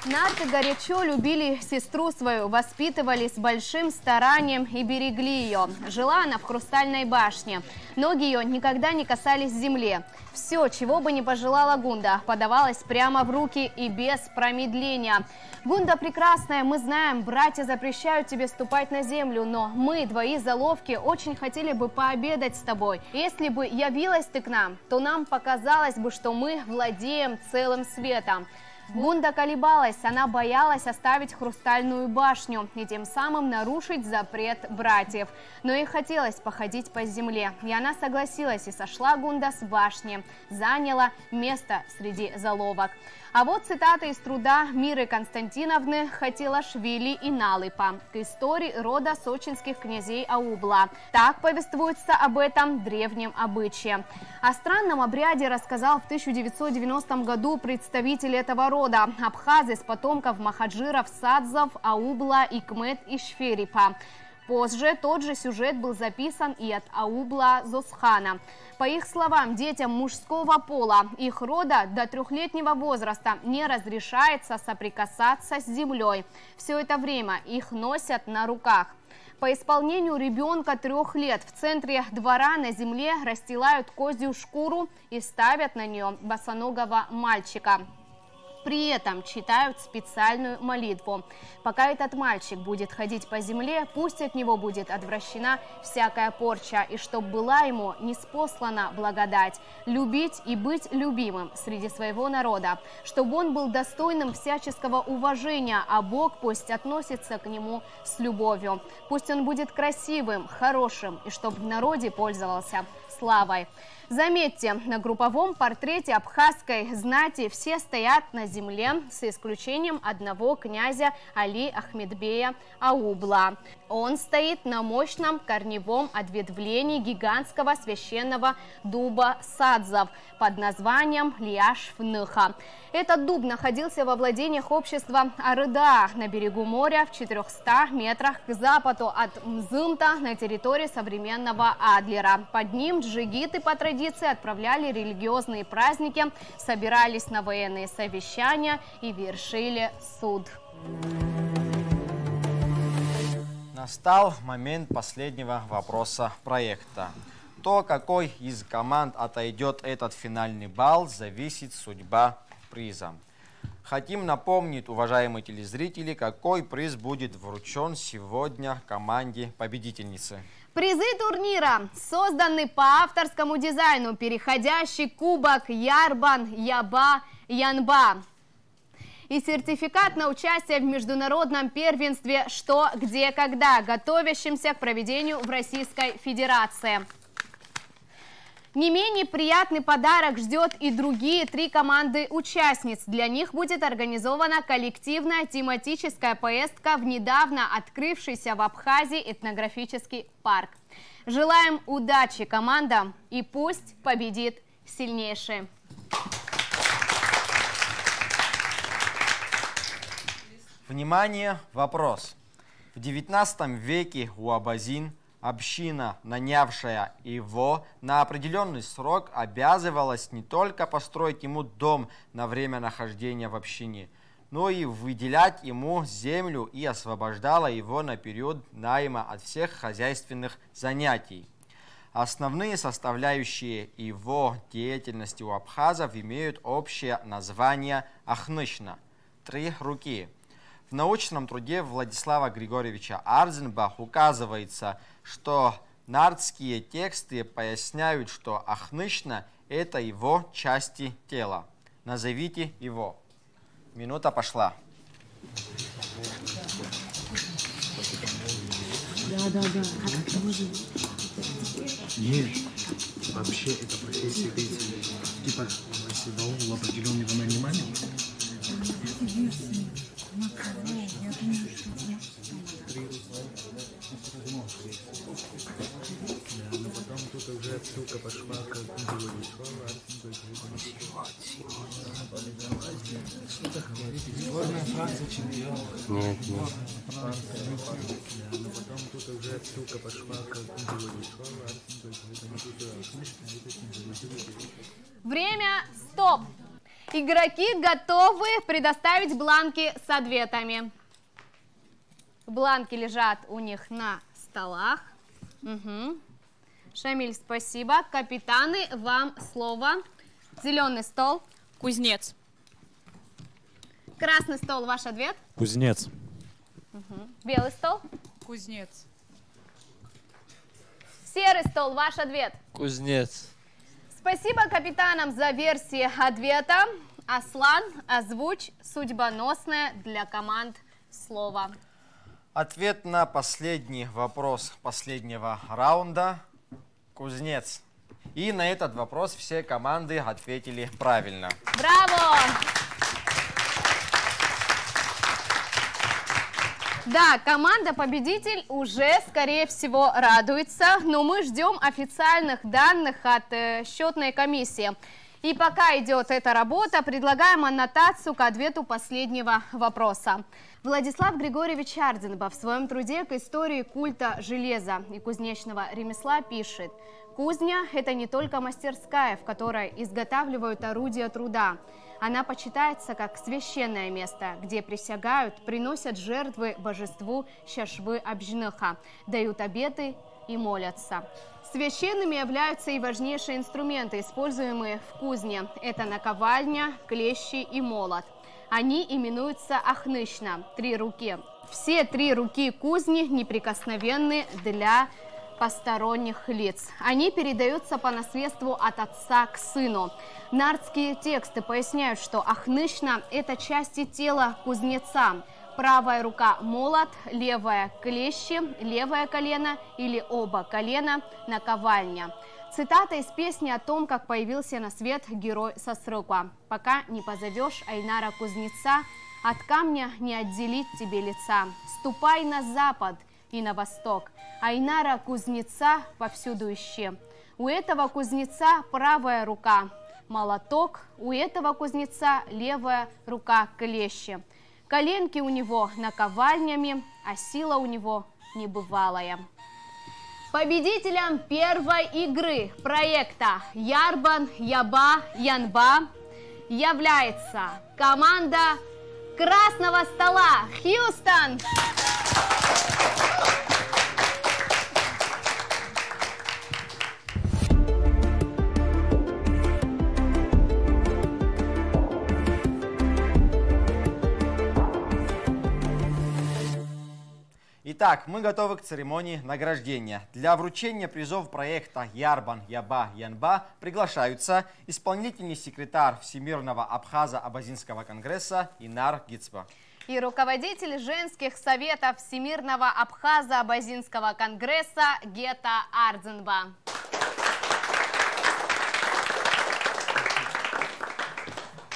Нарты горячо любили сестру свою, воспитывали с большим старанием и берегли ее. Жила она в Хрустальной башне. Ноги ее никогда не касались земли. Все, чего бы ни пожелала Гунда, подавалось прямо в руки и без промедления. Гунда прекрасная, мы знаем, братья запрещают тебе ступать на землю, но мы, твои заловки, очень хотели бы пообедать с тобой. Если бы явилась ты к нам, то нам показалось бы, что мы владеем целым светом. Гунда колебалась, она боялась оставить Хрустальную башню и тем самым нарушить запрет братьев. Но ей хотелось походить по земле, и она согласилась, и сошла Гунда с башни, заняла место среди заловок. А вот цитата из труда Миры Константиновны Хатилашвили и Налыпа к истории рода сочинских князей Аубла. Так повествуется об этом древнем обычае. О странном обряде рассказал в 1990 году представитель этого рода, абхаз из потомков махаджиров Садзов, Аубла, Икмет и Шферипа. Позже тот же сюжет был записан и от Аубла Зосхана. По их словам, детям мужского пола их рода до 3-летнего возраста не разрешается соприкасаться с землей. Все это время их носят на руках. По исполнению ребенка 3 лет в центре двора на земле расстилают козью шкуру и ставят на нее босоногого мальчика. При этом читают специальную молитву. Пока этот мальчик будет ходить по земле, пусть от него будет отвращена всякая порча, и чтоб была ему ниспослана благодать, любить и быть любимым среди своего народа, чтобы он был достойным всяческого уважения, а Бог пусть относится к нему с любовью. Пусть он будет красивым, хорошим, и чтоб в народе пользовался славой. Заметьте, на групповом портрете абхазской знати все стоят на земле, с исключением одного князя Али Ахмедбея Аубла. Он стоит на мощном корневом ответвлении гигантского священного дуба Садзов под названием Лияш-Вныха. Этот дуб находился во владениях общества Арыда на берегу моря в 400 метрах к западу от Мзымта на территории современного Адлера. Под ним джигиты по традиции отправляли религиозные праздники, собирались на военные совещания и вершили суд. Настал момент последнего вопроса проекта. То, какой из команд отойдет этот финальный балл, зависит судьба приза. Хотим напомнить, уважаемые телезрители, какой приз будет вручен сегодня команде победительницы. Призы турнира созданы по авторскому дизайну переходящий кубок Ярбан Яба Янба и сертификат на участие в международном первенстве «Что, где, когда», готовящемся к проведению в Российской Федерации. Не менее приятный подарок ждет и другие 3 команды участниц. Для них будет организована коллективная тематическая поездка в недавно открывшийся в Абхазии этнографический парк. Желаем удачи командам и пусть победит сильнейший. Внимание, вопрос. В 19 веке Уабазин, община, нанявшая его на определенный срок, обязывалась не только построить ему дом на время нахождения в общине, но и выделять ему землю и освобождала его на период найма от всех хозяйственных занятий. Основные составляющие его деятельности у абхазов имеют общее название ахнышна – 3 руки. В научном труде Владислава Григорьевича Арзенбах указывается, что нардские тексты поясняют, что ахнышна – это его части тела. Назовите его. Минута пошла. Да. Нет, вообще это профессия деятельности. Типа, если был определенного нанимания. Но потом тут уже отсылка пошла к сборная Франции чемпион. Нет. Но потом тут уже отсылка пошла к Время стоп! Игроки готовы предоставить бланки с ответами. Бланки лежат у них на столах. Угу. Шамиль, спасибо. Капитаны, вам слово. Зеленый стол. Кузнец. Красный стол, ваш ответ. Кузнец. Угу. Белый стол. Кузнец. Серый стол, ваш ответ. Кузнец. Спасибо капитанам за версии ответа. Аслан, озвучь судьбоносное для команд слово. Ответ на последний вопрос последнего раунда – кузнец. И на этот вопрос все команды ответили правильно. Браво! Да, команда-победитель уже, скорее всего, радуется, но мы ждем официальных данных от счетной комиссии. И пока идет эта работа, предлагаем аннотацию к ответу последнего вопроса. Владислав Григорьевич Арзенбах в своем труде к истории культа железа и кузнечного ремесла пишет: «Кузня – это не только мастерская, в которой изготавливают орудия труда. Она почитается как священное место, где присягают, приносят жертвы божеству Шашвы Абжныха, дают обеты и молятся. Священными являются и важнейшие инструменты, используемые в кузне. Это наковальня, клещи и молот. Они именуются ахнышна – 3 руки. Все 3 руки кузни неприкосновенны для посторонних лиц. Они передаются по наследству от отца к сыну. Нардские тексты поясняют, что ахнышна – это части тела кузнеца. Правая рука – молот, левая – клещи, левое колено или оба колена – наковальня. Цитата из песни о том, как появился на свет герой со срока. «Пока не позовешь Айнара Кузнеца, от камня не отделить тебе лица. Ступай на запад и на восток. Айнара Кузнеца повсюду ищи. У этого кузнеца правая рука молоток, у этого кузнеца левая рука клещи. Коленки у него наковальнями, а сила у него небывалая». Победителем первой игры проекта Ярбан Яба Янба является команда Красного Стола Хьюстон. Итак, мы готовы к церемонии награждения. Для вручения призов проекта Ярбан Яба Янба приглашаются исполнительный секретарь Всемирного Абхазо-Абазинского конгресса Инар Гицба и руководитель женских советов Всемирного Абхазо-Абазинского конгресса Гета Ардзенба.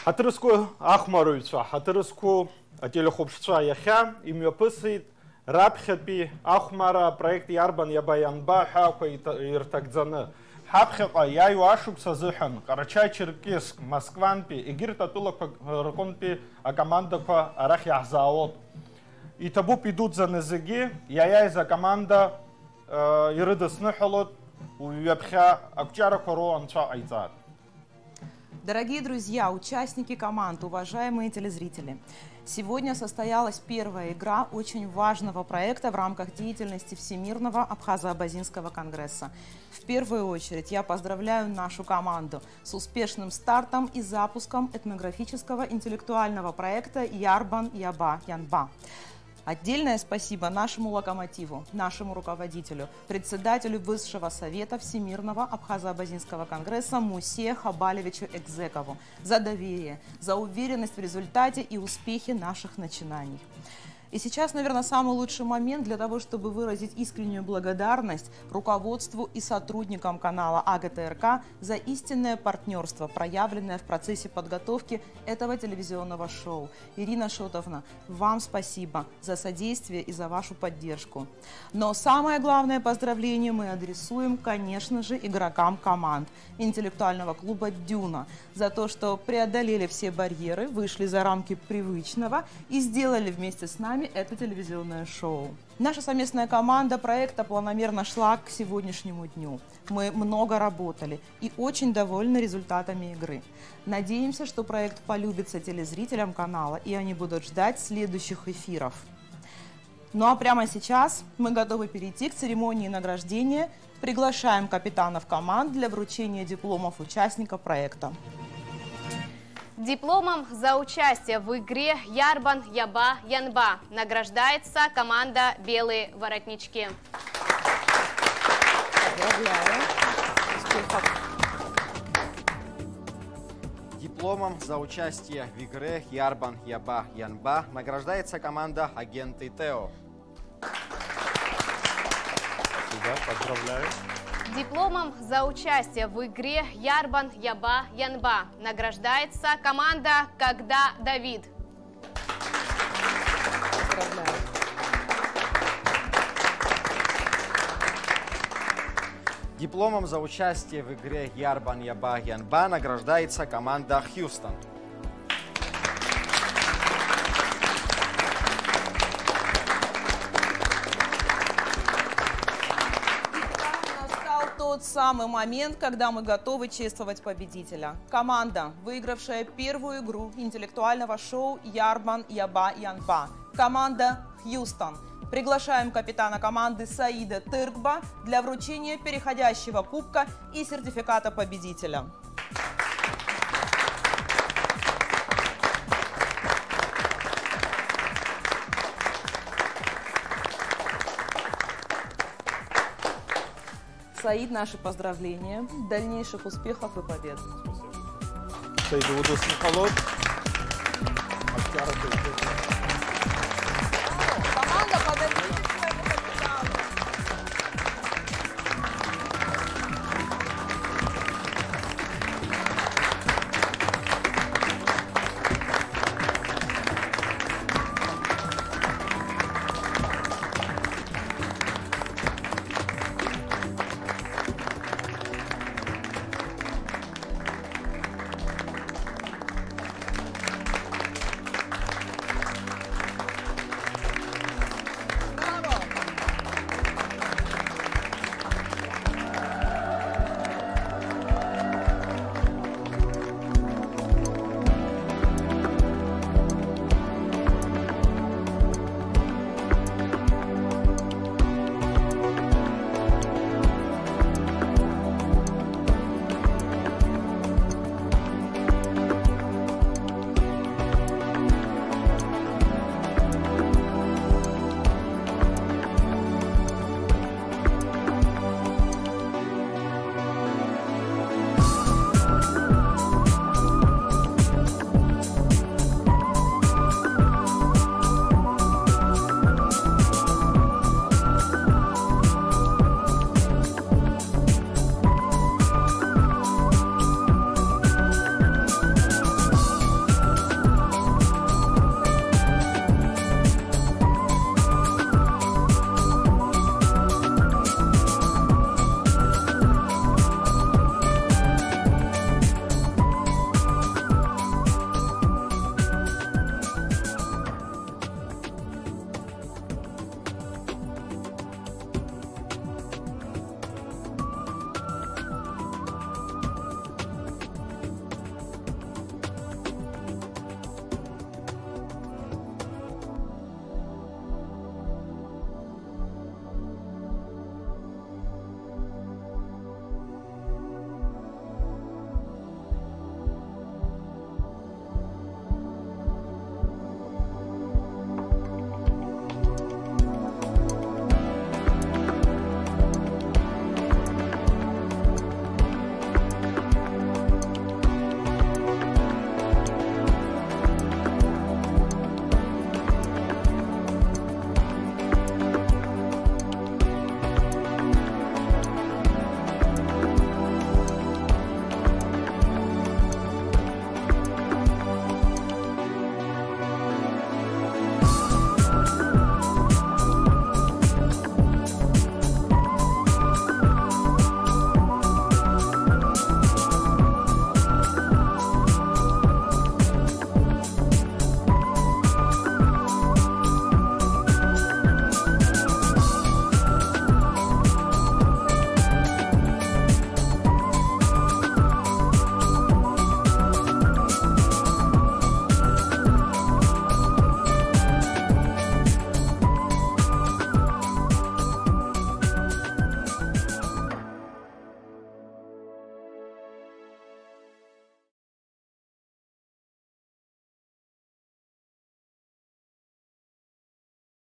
Хатырыску Ахмаровича, Хатырыску телехопшца Яхя, имя пысит. Рабхепи Ахмара проект Ярбан Яба Янба Хака Иртагдзаны. Хабхепа Яю Ашукса Зыхан, Карачай Черкесск, Москванпи, Игирта Тулака Раконпи, а команда по Арах Яхзаот. И табу пидут за незыги, яй за команда Ирыдас Нахалот, Уябха Акчара Коро Анча Айзад. Дорогие друзья, участники команд, уважаемые телезрители, сегодня состоялась первая игра очень важного проекта в рамках деятельности Всемирного Абхазо-Абазинского конгресса. В первую очередь я поздравляю нашу команду с успешным стартом и запуском этнографического интеллектуального проекта Ярбан Яба Янба. Отдельное спасибо нашему локомотиву, нашему руководителю, председателю Высшего совета Всемирного Абхазо-Абазинского конгресса Мусе Хабалевичу Экзекову за доверие, за уверенность в результате и успехе наших начинаний. И сейчас, наверное, самый лучший момент для того, чтобы выразить искреннюю благодарность руководству и сотрудникам канала АГТРК за истинное партнерство, проявленное в процессе подготовки этого телевизионного шоу. Ирина Шотовна, вам спасибо за содействие и за вашу поддержку. Но самое главное поздравление мы адресуем, конечно же, игрокам команд интеллектуального клуба «Дюна» за то, что преодолели все барьеры, вышли за рамки привычного и сделали вместе с нами это телевизионное шоу. Наша совместная команда проекта планомерно шла к сегодняшнему дню. Мы много работали и очень довольны результатами игры. Надеемся, что проект полюбится телезрителям канала и они будут ждать следующих эфиров. Ну а прямо сейчас мы готовы перейти к церемонии награждения. Приглашаем капитанов команд для вручения дипломов участников проекта. Дипломом за участие в игре Ярбан Яба Янба награждается команда «Белые воротнички». Поздравляю. Дипломом за участие в игре Ярбан Яба Янба награждается команда «Агенты Тео». Поздравляю. Дипломом за участие в игре Ярбан Яба Янба награждается команда «Когда Давид». Поздравляю. Дипломом за участие в игре Ярбан Яба Янба награждается команда «Хьюстон». Тот самый момент, когда мы готовы чествовать победителя. Команда, выигравшая первую игру интеллектуального шоу Ярбан Яба Янба. Команда «Хьюстон». Приглашаем капитана команды Саида Тыркба для вручения переходящего кубка и сертификата победителя. Саид, наши поздравления, дальнейших успехов и побед. Саид,